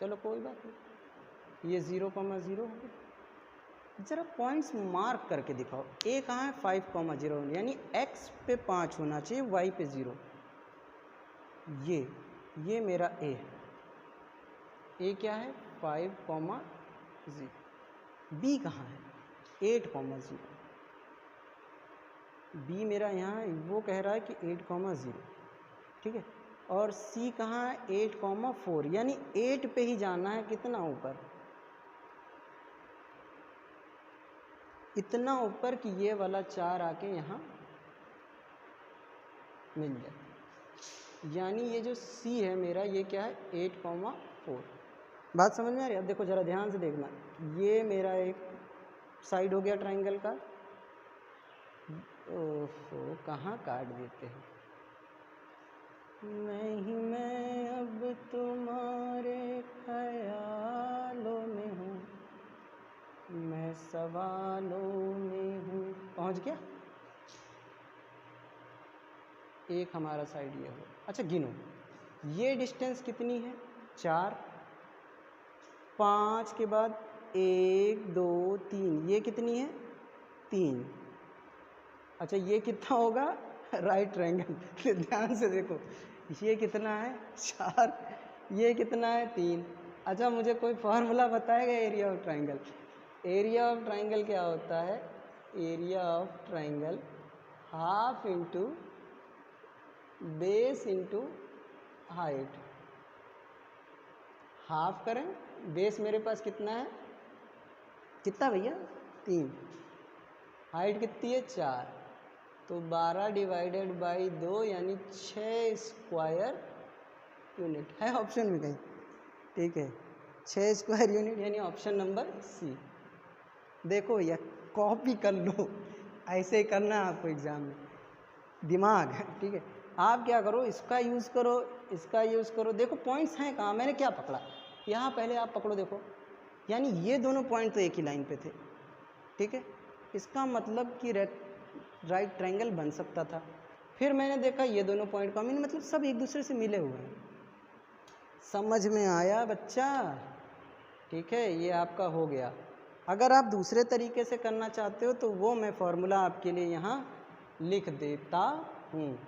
चलो कोई बात नहीं। ये 0,0 हो गया। ज़रा पॉइंट्स मार्क करके दिखाओ। ए कहाँ है 5,0, यानी x पे 5 होना चाहिए, y पे 0। ये मेरा a है। a क्या है 5,0। b कहाँ है 8,0। b मेरा यहाँ है, वो कह रहा है कि 8,0, ठीक है। और c कहाँ है 8,4, यानी 8 पे ही जाना है, कितना ऊपर, इतना ऊपर कि ये वाला 4 आके यहाँ मिल जाए। यानी ये जो C है मेरा, ये क्या है 8,4। बात समझ में आ रही है? अब देखो ज़रा ध्यान से देखना, ये मेरा एक साइड हो गया ट्रायंगल का। ओहो कहाँ काट देते हैं। नहीं मैं अब तुम्हारे ख्यालों में हूँ, मैं सवालों में हूँ। पहुँच गया। एक हमारा साइड ये हो। अच्छा गिनो, ये डिस्टेंस कितनी है 4, 5 के बाद 1 2 3, ये कितनी है 3। अच्छा ये कितना होगा राइट ट्रायंगल, ध्यान से देखो, ये कितना है 4, ये कितना है 3। अच्छा मुझे कोई फार्मूला बताएगा area of triangle. Area of triangle क्या होता है, area of triangle half into base into height. Half करें, बेस मेरे पास कितना है, कितना भैया 3, हाइट कितनी है 4, तो 12 / 2 यानी 6 स्क्वायर यूनिट है ऑप्शन में कहीं, ठीक है 6 स्क्वायर यूनिट, यानी ऑप्शन नंबर सी। देखो या कॉपी कर लो, ऐसे ही करना है आपको एग्जाम में, दिमाग है, ठीक है। आप क्या करो, इसका यूज़ करो, इसका यूज़ करो। देखो पॉइंट्स हैं कहाँ, मैंने क्या पकड़ा यहाँ, पहले आप पकड़ो देखो, यानी ये दोनों पॉइंट तो एक ही लाइन पे थे, ठीक है। इसका मतलब कि राइट ट्रायंगल बन सकता था। फिर मैंने देखा ये दोनों पॉइंट कॉमन, मतलब सब एक दूसरे से मिले हुए हैं। समझ में आया बच्चा, ठीक है। ये आपका हो गया। अगर आप दूसरे तरीके से करना चाहते हो तो वो मैं फॉर्मूला आपके लिए यहाँ लिख देता हूँ,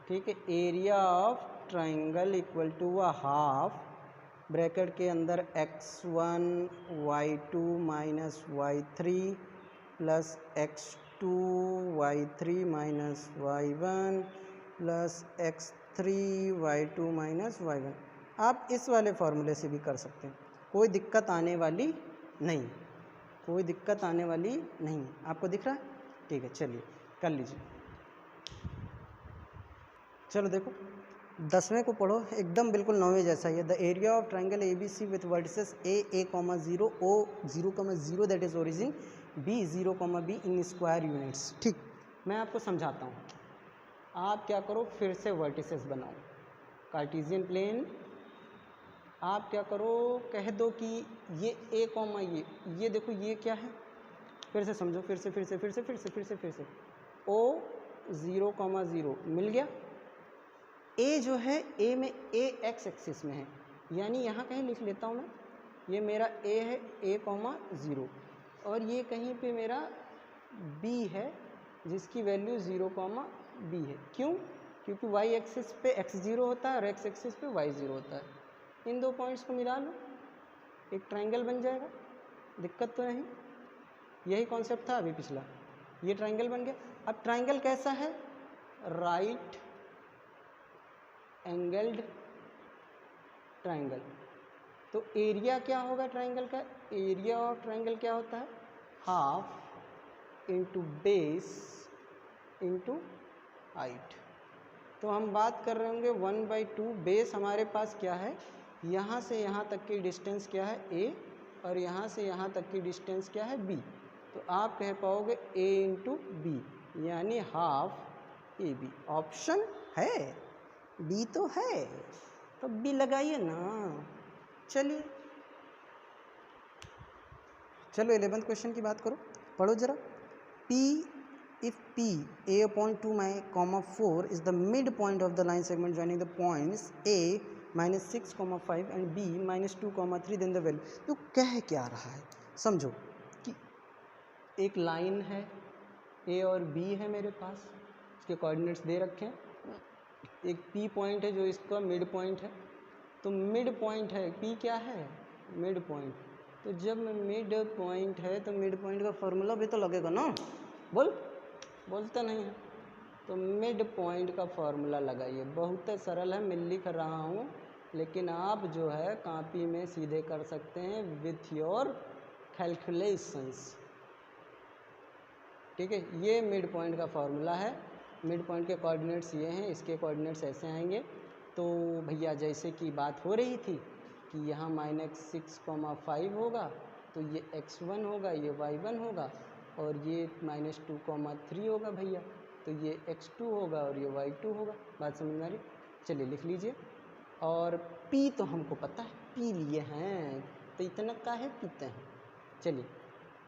ठीक है। Area of triangle equal to a half bracket के अंदर x1 y2 minus y3 plus x2 y3 minus y1 plus x3 y2 minus y1। आप इस वाले फॉर्मूले से भी कर सकते हैं, कोई दिक्कत आने वाली नहीं, कोई दिक्कत आने वाली नहीं। आपको दिख रहा है? ठीक है, चलिए कर लीजिए। चलो देखो 10वें को पढ़ो, एकदम बिल्कुल 9वें जैसा ही है। The area of triangle A B C with vertices A 0, O 0, that is origin, B 0, B in square units. ठीक, मैं आपको समझाता हूँ। आप क्या करो, फिर से वर्टिसेस बनाओ, कार्टेशियन प्लेन। आप क्या करो, कह दो कि ये ए कॉमा ये देखो ये क्या है, फिर से समझो, फिर से ओ 0, मिल गया। ए जो है, ए में ए एक्स एक्सिस में है, यानी यहाँ कहीं लिख लेता हूँ मैं, ये मेरा ए है A,0 और ये कहीं पे मेरा बी है जिसकी वैल्यू 0, b है। क्यों? क्योंकि y एक्सिस पे x0 होता है और x एक्सिस पे y0 होता है। इन दो पॉइंट्स को मिला लो, एक ट्राइंगल बन जाएगा, दिक्कत तो नहीं। यही कॉन्सेप्ट था अभी पिछला, ये ट्राइंगल बन गया। अब ट्राइंगल कैसा है? Right angled triangle. तो एरिया क्या होगा ट्राइंगल का? एरिया ऑफ ट्राइंगल क्या होता है? Half into base into height. तो हम बात कर रहे होंगे 1/2। बेस हमारे पास क्या है? यहाँ से यहाँ तक की डिस्टेंस क्या है? a, और यहाँ से यहाँ तक की डिस्टेंस क्या है? b। तो आप कह पाओगे a इंटू बी, यानी हाफ ए बी। ऑप्शन है, बी तो है, तो बी लगाइए ना। चलिए चलो 11th क्वेश्चन की बात करो, पढ़ो जरा। P if P A/2 comma 4 is the midpoint of the line segment joining the points A -6,5 and B -2,3, then the value। तो कह क्या रहा है, समझो कि एक लाइन है, A और B है मेरे पास, इसके कोऑर्डिनेट्स दे रखे हैं। एक P पॉइंट है जो इसका मिड पॉइंट है, तो मिड पॉइंट है, P क्या है? Mid point. तो जब मिड पॉइंट है तो मिड पॉइंट का फॉर्मूला भी तो लगेगा ना, बोलता नहीं है। तो मिड पॉइंट का फॉर्मूला लगाइए, बहुत सरल है, मैं लिख रहा हूँ, लेकिन आप जो है कॉपी में सीधे कर सकते हैं विथ योर कैलकुलेशंस। ठीक है, ये मिड पॉइंट का फॉर्मूला है। मिड पॉइंट के कोऑर्डिनेट्स ये हैं, इसके कोऑर्डिनेट्स ऐसे आएंगे। तो भैया जैसे कि बात हो रही थी कि यहाँ -6,5 होगा, तो ये x1 होगा, ये y1 होगा, और ये -2,3 होगा भैया, तो ये x2 होगा और ये y2 होगा। बात समझ में आ रही? चलिए लिख लीजिए। और p तो हमको पता है, p लिए हैं, तो इतना काहे पीते हैं। चलिए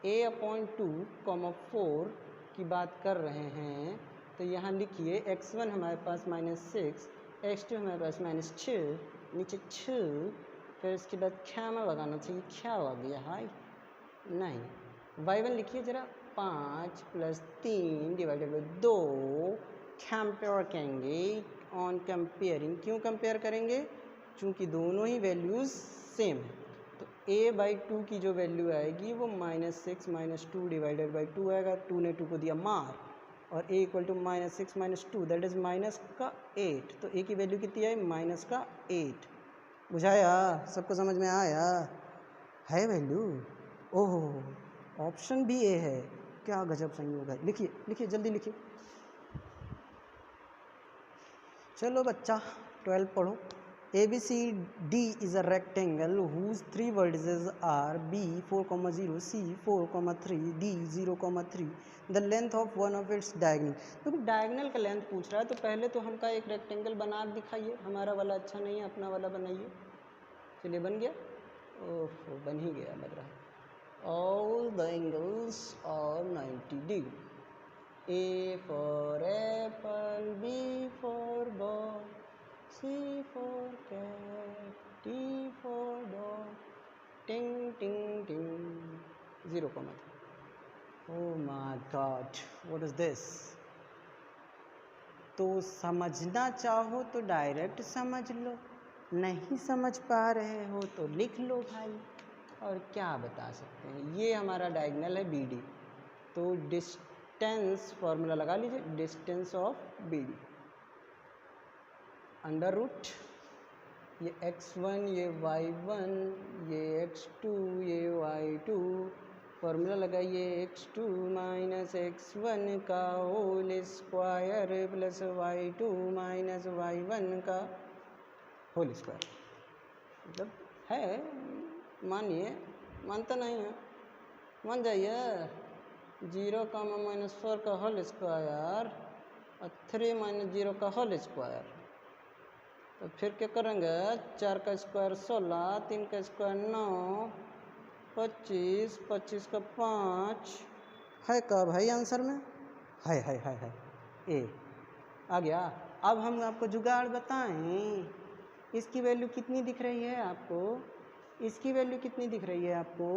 A/2,4 की बात कर रहे हैं, तो यहाँ लिखिए x1 हमारे पास -6, x2 हमारे पास -6, नीचे 6, फिर इसके बाद ख्यामा लगाना चाहिए, क्या हो गया हाई नहीं। y1 लिखिए जरा, 5 + 3 / 2, कंपेयर करेंगे ऑन कंपेयरिंग। क्यों कंपेयर करेंगे? चूँकि दोनों ही वैल्यूज़ सेम है। तो A/2 की जो वैल्यू आएगी वो -6 - 2 / 2 आएगा। 2 ने 2 को दिया मार, और A = -6 - 2, दैट इज़ -8। तो A की वैल्यू कितनी आई? -8। बुझाया? सबको समझ में आया? है वैल्यू? ओहो, ऑप्शन भी ए है, क्या गजब संयोग है। लिखिए लिखिए, जल्दी लिखिए। चलो बच्चा 12 पढ़ो। ABCD is a rectangle whose 3 vertices are B 4,0, C 4,3, D 0,3. The length of one of its diagonal। तो डायगनल का लेंथ पूछ रहा है, तो पहले तो हमका एक रेक्टेंगल बना दिखाइए। हमारा वाला अच्छा नहीं है, अपना वाला बनाइए। चलिए बन गया? ओह, बन ही गया लग रहा है। All the angles are 90 degree. A for apple, B for ball, C for cat, D for dog, ting ting ting, 0,3. Oh my God, what is this? तो समझना चाहो तो डायरेक्ट समझ लो, नहीं समझ पा रहे हो तो लिख लो भाई, और क्या बता सकते हैं। ये हमारा डायगोनल है बी डी, तो डिस्टेंस फॉर्मूला लगा लीजिए, distance of B D under root ये x1 ये y1 ये x2 ये y2, फॉर्मूला लगाइए x2 माइनस x1 का whole square plus y2 minus y1 का होल स्क्वायर। मतलब है, मानिए, मानता नहीं है, मान जाइए। 0 माइनस 4 का होल स्क्वायर और 3 माइनस 0 का होल स्क्वायर, तो फिर क्या करेंगे, 4 का स्क्वायर 16, 3 का स्क्वायर 9, 25, 25 का 5 है का भाई आंसर में? है ए आ गया। अब हम आपको जुगाड़ बताएं, इसकी वैल्यू कितनी दिख रही है आपको? इसकी वैल्यू कितनी दिख रही है आपको?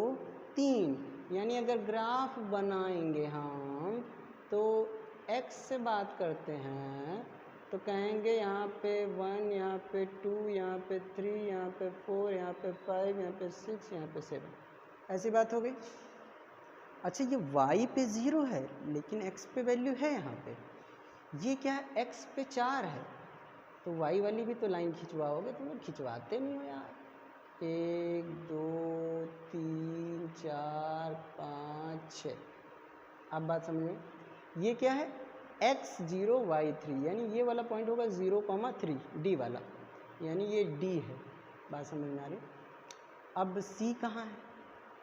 3। यानी अगर ग्राफ बनाएंगे हम तो x से बात करते हैं तो कहेंगे यहाँ पे 1, यहाँ पे 2, यहाँ पे 3, यहाँ पे 4, यहाँ पे 5, यहाँ पे 6, यहाँ पे 7, ऐसी बात हो गई। अच्छा, ये y पे 0 है लेकिन x पे वैल्यू है यहाँ पे, ये क्या है, x पे 4 है, तो y वाली भी तो लाइन खिंचवाओगे, तुम खिंचवाते नहीं हो यार। 1 2 3 4 5 6, अब बात समझ में। ये क्या है, x0 y3, यानी ये वाला पॉइंट होगा 0,3 d वाला, यानी ये d है, बात समझ में आ रही। अब c कहाँ है,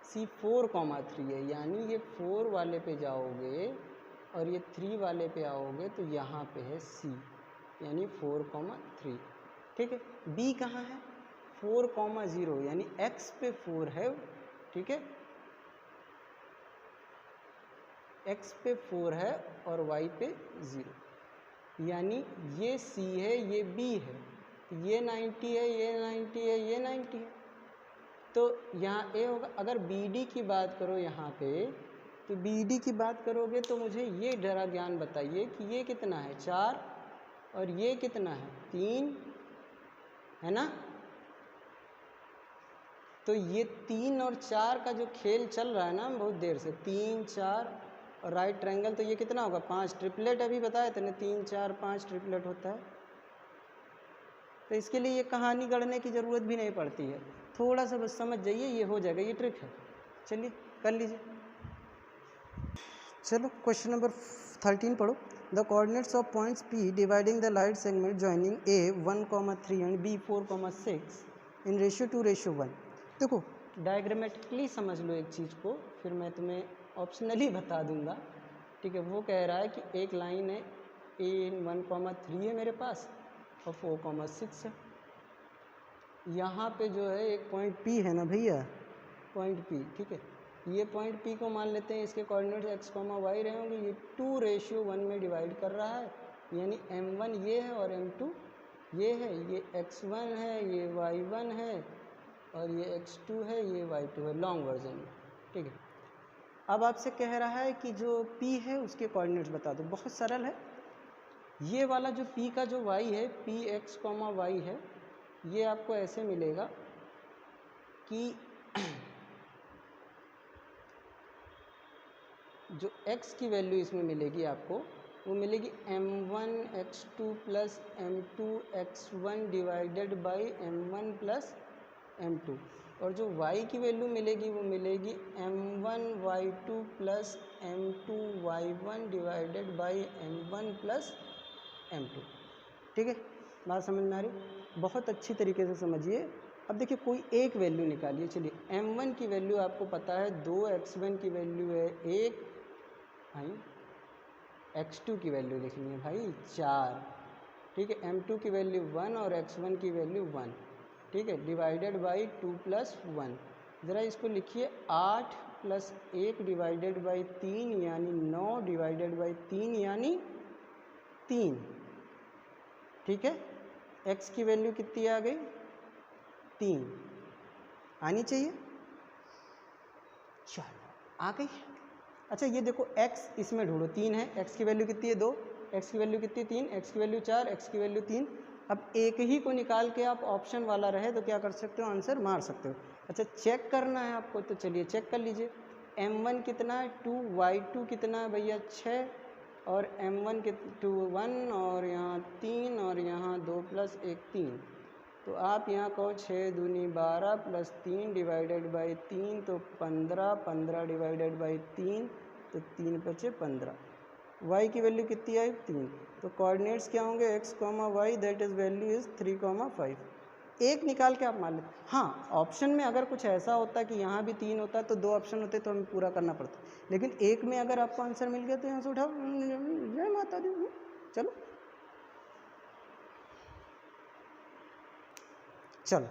c 4,3 है, यानी ये 4 वाले पे जाओगे और ये 3 वाले पे आओगे तो यहाँ पे है c, यानी 4,3, ठीक है। b कहाँ है, 4,0, यानी x पे 4 है, ठीक है, x पे 4 है और y पे 0, यानी ये c है, ये b है, ये 90 है, ये 90 है, ये 90 है, तो यहाँ a होगा। अगर bd की बात करो यहाँ पे, तो bd की बात करोगे तो मुझे ये जरा ज्ञान बताइए कि ये कितना है, 4, और ये कितना है, 3, है ना। तो ये 3 और 4 का जो खेल चल रहा है ना बहुत देर से, 3 4 और राइट ट्रायंगल, तो ये कितना होगा, 5, ट्रिपलेट अभी बताया था ना, 3 4 5 ट्रिपलेट होता है। तो इसके लिए ये कहानी गढ़ने की ज़रूरत भी नहीं पड़ती है, थोड़ा सा बस समझ जाइए, ये हो जाएगा, ये ट्रिक है। चलिए कर लीजिए। चलो क्वेश्चन नंबर 13 पढ़ो। The coordinates of points P dividing the light segment joining A 1,3 and B 4,6 in ratio 2:1। देखो डायग्रामेटिकली समझ लो एक चीज़ को, फिर मैं तुम्हें ऑप्शनली बता दूंगा, ठीक है। वो कह रहा है कि एक लाइन है A 1,3 है मेरे पास और 4,6 है। यहाँ पे जो है एक पॉइंट P है ना भैया, पॉइंट P, ठीक है। ये पॉइंट P को मान लेते हैं, इसके कोऑर्डिनेट्स x, y रहे होंगे। ये 2:1 में डिवाइड कर रहा है, यानी m1 ये है और m2 ये है, ये x1 है, ये y1 है और ये x2 है, ये y2 है, लॉन्ग वर्जन में, ठीक है। अब आपसे कह रहा है कि जो P है उसके कोऑर्डिनेट्स बता दो। बहुत सरल है, ये वाला जो P का जो y है, px, y है, ये आपको ऐसे मिलेगा कि जो x की वैल्यू इसमें मिलेगी आपको, वो मिलेगी m1 x2 plus m2 x1 divided by m1 plus m2, और जो y की वैल्यू मिलेगी वो मिलेगी m1 y2 plus m2 y1 divided by m1 plus m2, ठीक है। बात समझ में आ रही? बहुत अच्छी तरीके से समझिए। अब देखिए कोई एक वैल्यू निकालिए। चलिए m1 की वैल्यू आपको पता है 2, x1 की वैल्यू है 1 भाई, x2 की वैल्यू लिखनी है भाई 4, ठीक है। m2 की वैल्यू 1 और x1 की वैल्यू 1, ठीक है, डिवाइडेड बाई 2 प्लस 1। ज़रा इसको लिखिए 8 प्लस 1 डिवाइडेड बाई 3 यानी 9 डिवाइडेड बाई 3 यानी 3, ठीक है। x की वैल्यू कितनी आ गई, 3 आनी चाहिए, चलो आ गई। अच्छा ये देखो x इसमें ढूंढो, 3 है, x की वैल्यू कितनी है 2, x की वैल्यू कितनी 3, x की वैल्यू 4, x की वैल्यू 3, अब एक ही को निकाल के आप ऑप्शन वाला रहे तो क्या कर सकते हो, आंसर मार सकते हो। अच्छा चेक करना है आपको, तो चलिए चेक कर लीजिए। m1 कितना है 2, y2 कितना है भैया 6, और m1 के 2 1, और यहाँ 3, और यहाँ 2 + 1 3। तो आप यहाँ कहो 6 दूनी 12 + 3 डिवाइडेड बाई 3 तो 15, 15 डिवाइडेड बाई 3 तो 3 बचे 15। y की वैल्यू कितनी आई 3। तो कोऑर्डिनेट्स क्या होंगे x, y, that is value is 3, 5। एक निकाल के आप मान लेते। हाँ ऑप्शन में अगर कुछ ऐसा होता कि यहाँ भी 3 होता तो 2 ऑप्शन होते तो हमें पूरा करना पड़ता, लेकिन एक में अगर आपको आंसर मिल गया तो यहाँ से उठाओ, जय माता दी। चलो चलो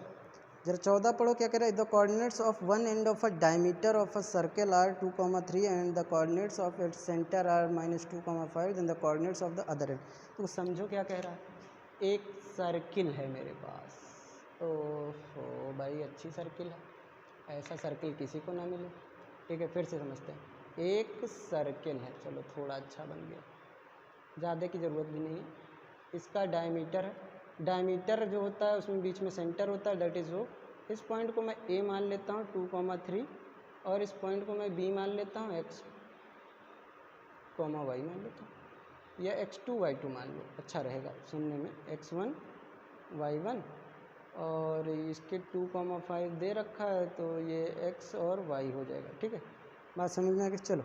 जरा 14 पढ़ो, क्या कह रहा है। The coordinates of one end of a diameter of a circle are 2, 3 and the coordinates of its centre are -2, 5 then the coordinates of the other end. तो समझो क्या कह रहा है, एक सर्किल है मेरे पास। ओहो भाई अच्छी सर्किल है, ऐसा सर्किल किसी को ना मिले। ठीक है फिर से समझते हैं, एक सर्किल है, चलो थोड़ा अच्छा बन गया, ज़्यादा की ज़रूरत भी नहीं है। इसका डायमीटर है, डायमीटर जो होता है उसमें बीच में सेंटर होता है, दैट इज़ वो। इस पॉइंट को मैं ए मान लेता हूँ 2, 3, और इस पॉइंट को मैं बी मान लेता हूँ x, y मान लेता हूँ, या x2 y2 मान लो, अच्छा रहेगा सुनने में। x1 y1, और इसके 2, 5 दे रखा है तो ये x और y हो जाएगा। ठीक है बात समझ में आ गई। चलो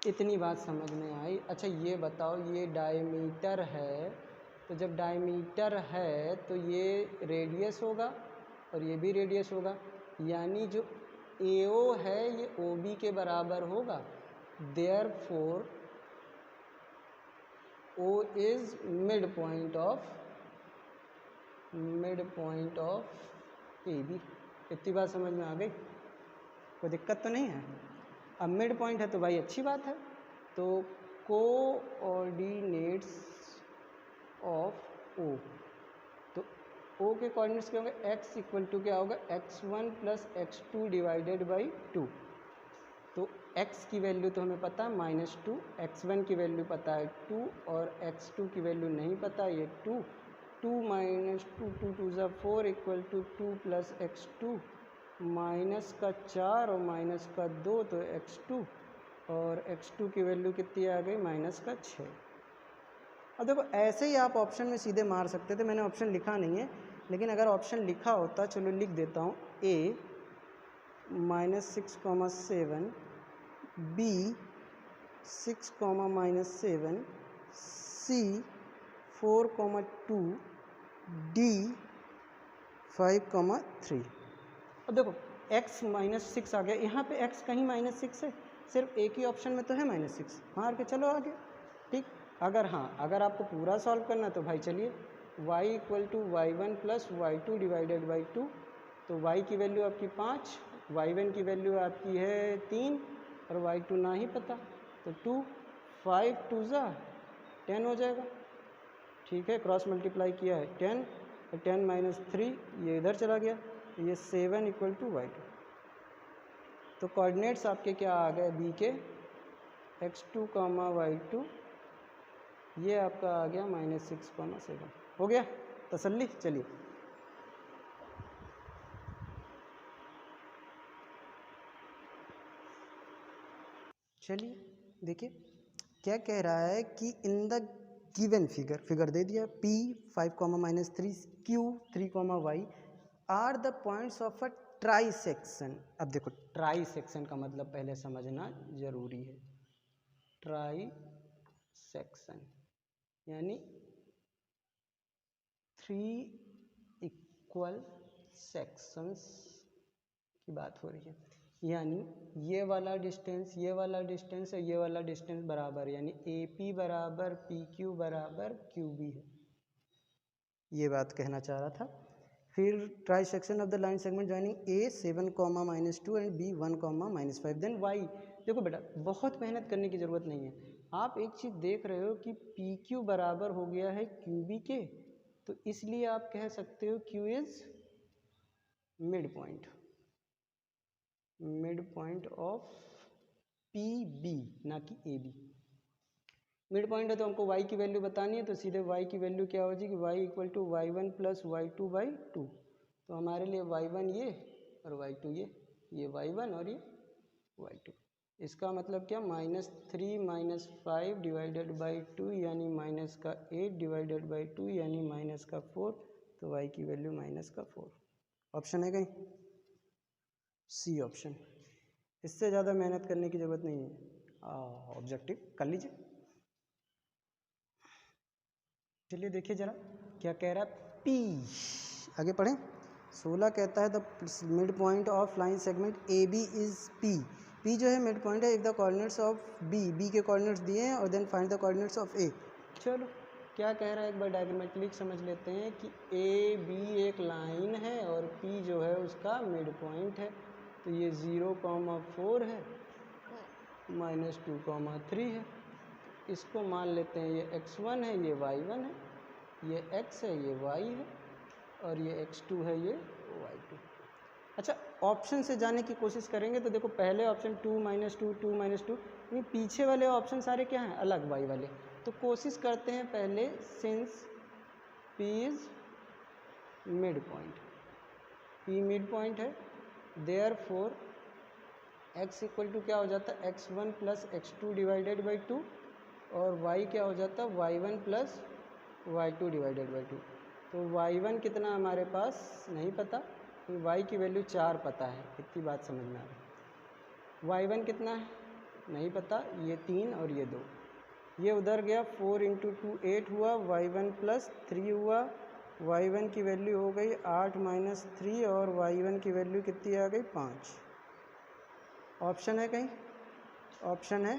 इतनी बात समझ में आई। अच्छा ये बताओ, ये डायमीटर है, तो जब डायमीटर है तो ये रेडियस होगा और ये भी रेडियस होगा, यानी जो AO है ये OB के बराबर होगा। Therefore O is mid point of AB। इतनी बात समझ में आ गई, कोई दिक्कत तो नहीं है। अब मिड पॉइंट है तो भाई अच्छी बात है। तो कोऑर्डिनेट्स ऑफ O, तो O के कोऑर्डिनेट्स क्या होंगे, x इक्वल टू क्या होगा x1 + x2 डिवाइडेड बाई 2। तो x की वैल्यू तो हमें पता है -2, x1 की वैल्यू पता है 2, और x2 की वैल्यू नहीं पता, ये 2। 2 - 2 2 2 = 4 इक्वल टू 2 + x2, माइनस का 4 और माइनस का 2 तो x2, और x2 की वैल्यू कितनी आ गई -6। अब देखो ऐसे ही आप ऑप्शन में सीधे मार सकते थे, मैंने ऑप्शन लिखा नहीं है, लेकिन अगर ऑप्शन लिखा होता, चलो लिख देता हूँ, A -6, 7, B 6, -7, C 4, 2, D 5, 3। अब देखो x -6 आ गया, यहाँ पे x कहीं -6 है, सिर्फ एक ही ऑप्शन में तो है -6, मार के चलो आगे। ठीक, अगर हाँ अगर आपको पूरा सॉल्व करना तो भाई चलिए y = y1 + y2 divided by 2। तो y की वैल्यू आपकी 5, y1 की वैल्यू आपकी है 3, और y2 ना ही पता, तो 2, 5 2 ज़ा 10 हो जाएगा। ठीक है क्रॉस मल्टीप्लाई किया है 10, और 10 - 3 ये इधर चला गया, ये 7 = y2। तो कोऑर्डिनेट्स आपके क्या आ गए b के, x2, y2, ये आपका आ गया -6, 7। हो गया तसल्ली। चलिए देखिए क्या कह रहा है कि इन द गिवन फिगर दे दिया, P 5, -3, Q 3, y are the points of a trisection. अब देखो ट्राई सेक्शन का मतलब पहले समझना जरूरी है। ट्राई सेक्शन यानी 3 इक्वल सेक्शंस की बात हो रही है, यानी ये वाला डिस्टेंस और ये वाला डिस्टेंस बराबर, यानी AP बराबर PQ बराबर QB है, ये बात कहना चाह रहा था। फिर trisection of the line segment joining A 7, -2 and B 1, -5 then y। देखो बेटा बहुत मेहनत करने की ज़रूरत नहीं है, आप एक चीज़ देख रहे हो कि PQ बराबर हो गया है QB के, तो इसलिए आप कह सकते हो Q is mid point of PB, ना कि AB। मिड पॉइंट है तो हमको y की वैल्यू बतानी है, तो सीधे y की वैल्यू क्या हो जाएगी, y equal to y1 plus y2/2। तो हमारे लिए y1 ये और y2 ये y1 और ये y2। इसका मतलब क्या, -3 -5 डिवाइडेड बाई 2 यानी -8 डिवाइडेड बाई 2 यानी -4। तो y की वैल्यू -4। ऑप्शन है कहीं सी ऑप्शन। इससे ज़्यादा मेहनत करने की ज़रूरत नहीं है, ऑब्जेक्टिव कर लीजिए। चलिए देखिए ज़रा क्या कह रहा है, P आगे पढ़ें। 16 कहता है the mid point of line segment A B is P। P जो है मिड पॉइंट है if the coordinates of B के कोऑर्डिनेट्स दिए हैं और then find the coordinates of A। चलो क्या कह रहा है एक बार डायग्रामेटिकली समझ लेते हैं कि AB एक लाइन है और P जो है उसका मिड पॉइंट है। तो ये 0,4 है, -2,3 है। इसको मान लेते हैं ये x1 है, ये y1 है, ये x है, ये y है और ये x2 है, ये y2। अच्छा ऑप्शन से जाने की कोशिश करेंगे तो देखो पहले ऑप्शन 2 -2 2 -2, ये पीछे वाले ऑप्शन सारे क्या हैं, अलग y वाले। तो कोशिश करते हैं पहले, since P is mid point, P mid point है, देयरफॉर x इक्वल टू क्या हो जाता है, x1 plus x2 divided by 2 और y क्या हो जाता है, y1 plus y2 divided by 2। तो y1 कितना हमारे पास नहीं पता, तो y की वैल्यू 4 पता है, इतनी बात समझ में आ रही। y1 कितना है नहीं पता, ये 3 और ये 2, ये उधर गया, 4 × 2 8 हुआ, y1 प्लस 3 हुआ, y1 की वैल्यू हो गई 8 - 3 और y1 की वैल्यू कितनी आ गई 5। ऑप्शन है कहीं, ऑप्शन है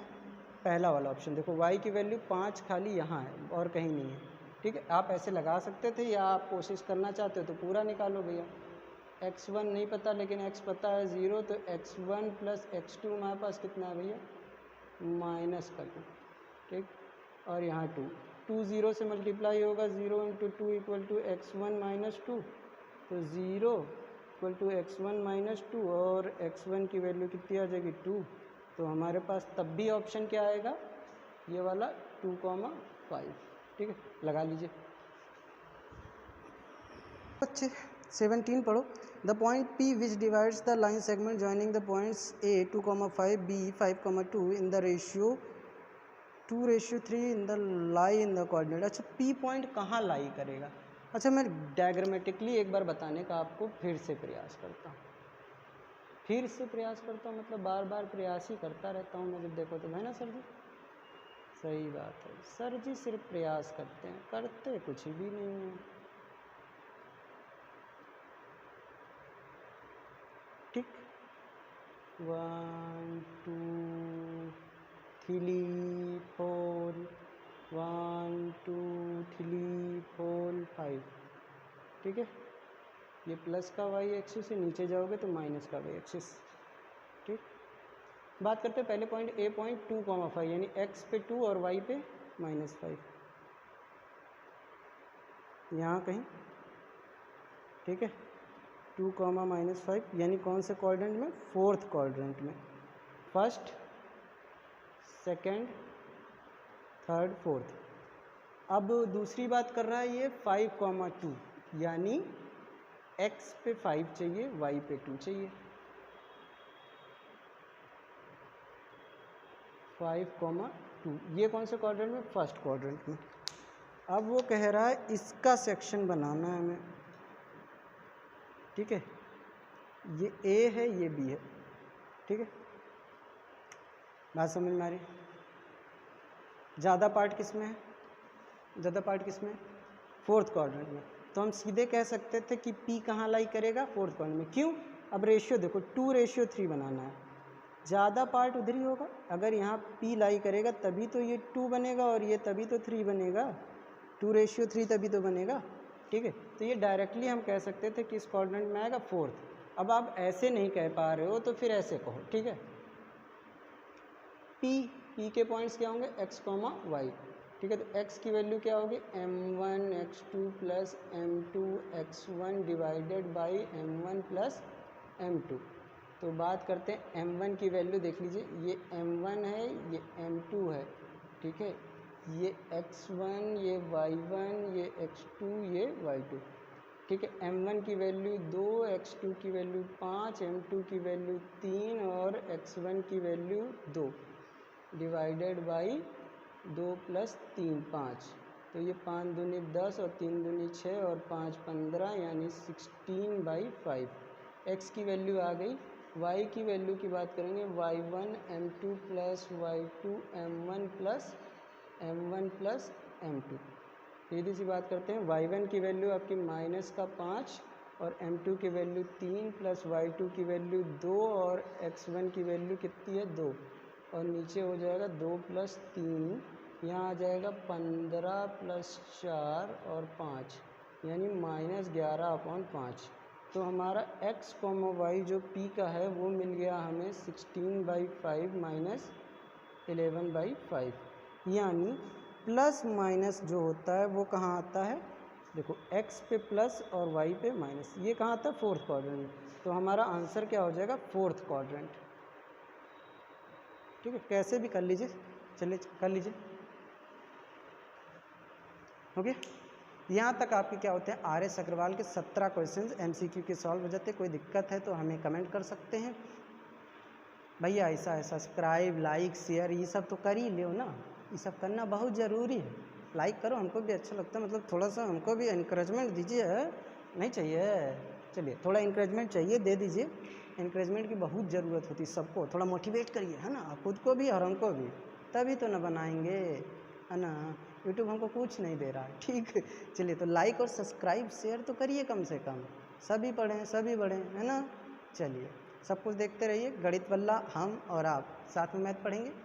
पहला वाला ऑप्शन। देखो y की वैल्यू 5 खाली यहाँ है और कहीं नहीं है, ठीक है। आप ऐसे लगा सकते थे या आप कोशिश करना चाहते हो तो पूरा निकालो भैया। x1 नहीं पता लेकिन x पता है 0, तो x1 प्लस x2 हमारे पास कितना है भैया, -2, ठीक। और यहाँ 2 0 से मल्टीप्लाई होगा, 0 × 2 = x1 - 2, तो 0 = x1 - 2 और x1 की वैल्यू कितनी आ जाएगी 2। तो हमारे पास तब भी ऑप्शन क्या आएगा, ये वाला 2,5, ठीक है, लगा लीजिए बच्चे। 17 पढ़ो। The point P which divides the line segment joining the points A 2,5 B 5,2 in the ratio 2:3 in the lie in the coordinate. अच्छा P पॉइंट कहाँ लाई करेगा, अच्छा मैं डायग्रामेटिकली एक बार बताने का आपको फिर से प्रयास करता हूँ, मतलब बार बार प्रयास ही करता रहता हूँ मैं जब देखो तो, है ना सर जी, सही बात है सर जी, सिर्फ प्रयास करते हैं, करते कुछ भी नहीं है, ठीक। 1 2 3 4 1 2 3 4 5, ठीक है। ये प्लस का y एक्सिस से नीचे जाओगे तो माइनस का y एक्सिस, ठीक। बात करते हैं पहले पॉइंट A पॉइंट 2,5 यानी x पे 2 और y पे -5, यहाँ कहीं, ठीक है। 2, -5 यानी कौन से क्वाड्रेंट में, फोर्थ क्वाड्रेंट में, फर्स्ट सेकंड थर्ड फोर्थ। अब दूसरी बात कर रहा है ये 5,2 यानी x पे 5 चाहिए, y पे 2 चाहिए, 5,2, ये कौन से क्वाड्रेंट में, फर्स्ट क्वाड्रेंट में। अब वो कह रहा है इसका सेक्शन बनाना है हमें, ठीक है। ये A है, ये B है, ठीक है, बात समझ में आ रही। ज़्यादा पार्ट किस में है, ज़्यादा पार्ट किस में, फोर्थ क्वाड्रेंट में। तो हम सीधे कह सकते थे कि P कहाँ लाई करेगा, फोर्थ क्वाड्रेंट में। क्यों, अब रेशियो देखो 2:3 बनाना है, ज़्यादा पार्ट उधर ही होगा। अगर यहाँ P लाई करेगा तभी तो ये 2 बनेगा और ये तभी तो 3 बनेगा, 2:3 तभी तो बनेगा, ठीक है। तो ये डायरेक्टली हम कह सकते थे कि इस क्वाड्रेंट में आएगा फोर्थ। अब आप ऐसे नहीं कह पा रहे हो तो फिर ऐसे कहो, ठीक है। P के पॉइंट्स क्या होंगे, x, y, ठीक है। तो x की वैल्यू क्या होगी, m1 x2 plus m2 x1 divided by m1 plus m2। तो बात करते हैं m1 की वैल्यू, देख लीजिए ये m1 है, ये m2 है, ठीक है। ये x1, ये y1, ये x2, ये y2। ठीक है, m1 की वैल्यू 2, x2 की वैल्यू 5, m2 की वैल्यू 3 और x1 की वैल्यू 2 डिवाइडेड बाई 2 + 3 5। तो ये 5 दूनी 10 और 3 दूनी 6 और 5 15 यानी 16/5। x की वैल्यू आ गई। y की वैल्यू की बात करेंगे, y1 m2 + y2 m1 + m1 + m2। सीधी सी बात करते हैं, y1 की वैल्यू आपकी -5 और m2 की वैल्यू 3 + y2 की वैल्यू 2 और x1 की वैल्यू कितनी है 2 और नीचे हो जाएगा 2 + 3, यहाँ आ जाएगा 15 + 4 और 5 यानी -11/5। तो हमारा x, y जो p का है वो मिल गया हमें 16/5 - 11/5। यानी प्लस माइनस जो होता है वो कहाँ आता है, देखो x पे प्लस और y पे माइनस, ये कहाँ आता है, फोर्थ क्वाड्रेंट में। तो हमारा आंसर क्या हो जाएगा, फोर्थ क्वाड्रेंट। ठीक है, कैसे भी कर लीजिए, चलिए कर लीजिए। ओके, यहाँ तक आपके क्या होते हैं, RS अग्रवाल के 17 क्वेश्चंस MCQ के सॉल्व हो जाते हैं। कोई दिक्कत है तो हमें कमेंट कर सकते हैं, भैया ऐसा सब्सक्राइब, लाइक, शेयर ये सब तो कर ही लो ना, ये सब करना बहुत ज़रूरी है। लाइक करो, हमको भी अच्छा लगता है, मतलब थोड़ा सा हमको भी इंकरेजमेंट दीजिए। नहीं चाहिए, चलिए थोड़ा इंकरेजमेंट चाहिए, दे दीजिए। इंकरेजमेंट की बहुत ज़रूरत होती है सबको, थोड़ा मोटिवेट करिए, है ना, खुद को भी और हमको भी, तभी तो ना बनाएंगे, है ना। यूट्यूब हमको कुछ नहीं दे रहा है, ठीक है। चलिए, तो लाइक और सब्सक्राइब शेयर तो करिए कम से कम, सभी पढ़ें सभी बढ़ें, है ना। चलिए, सब कुछ देखते रहिए, गणित बल्ला हम और आप साथ में मैथ पढ़ेंगे।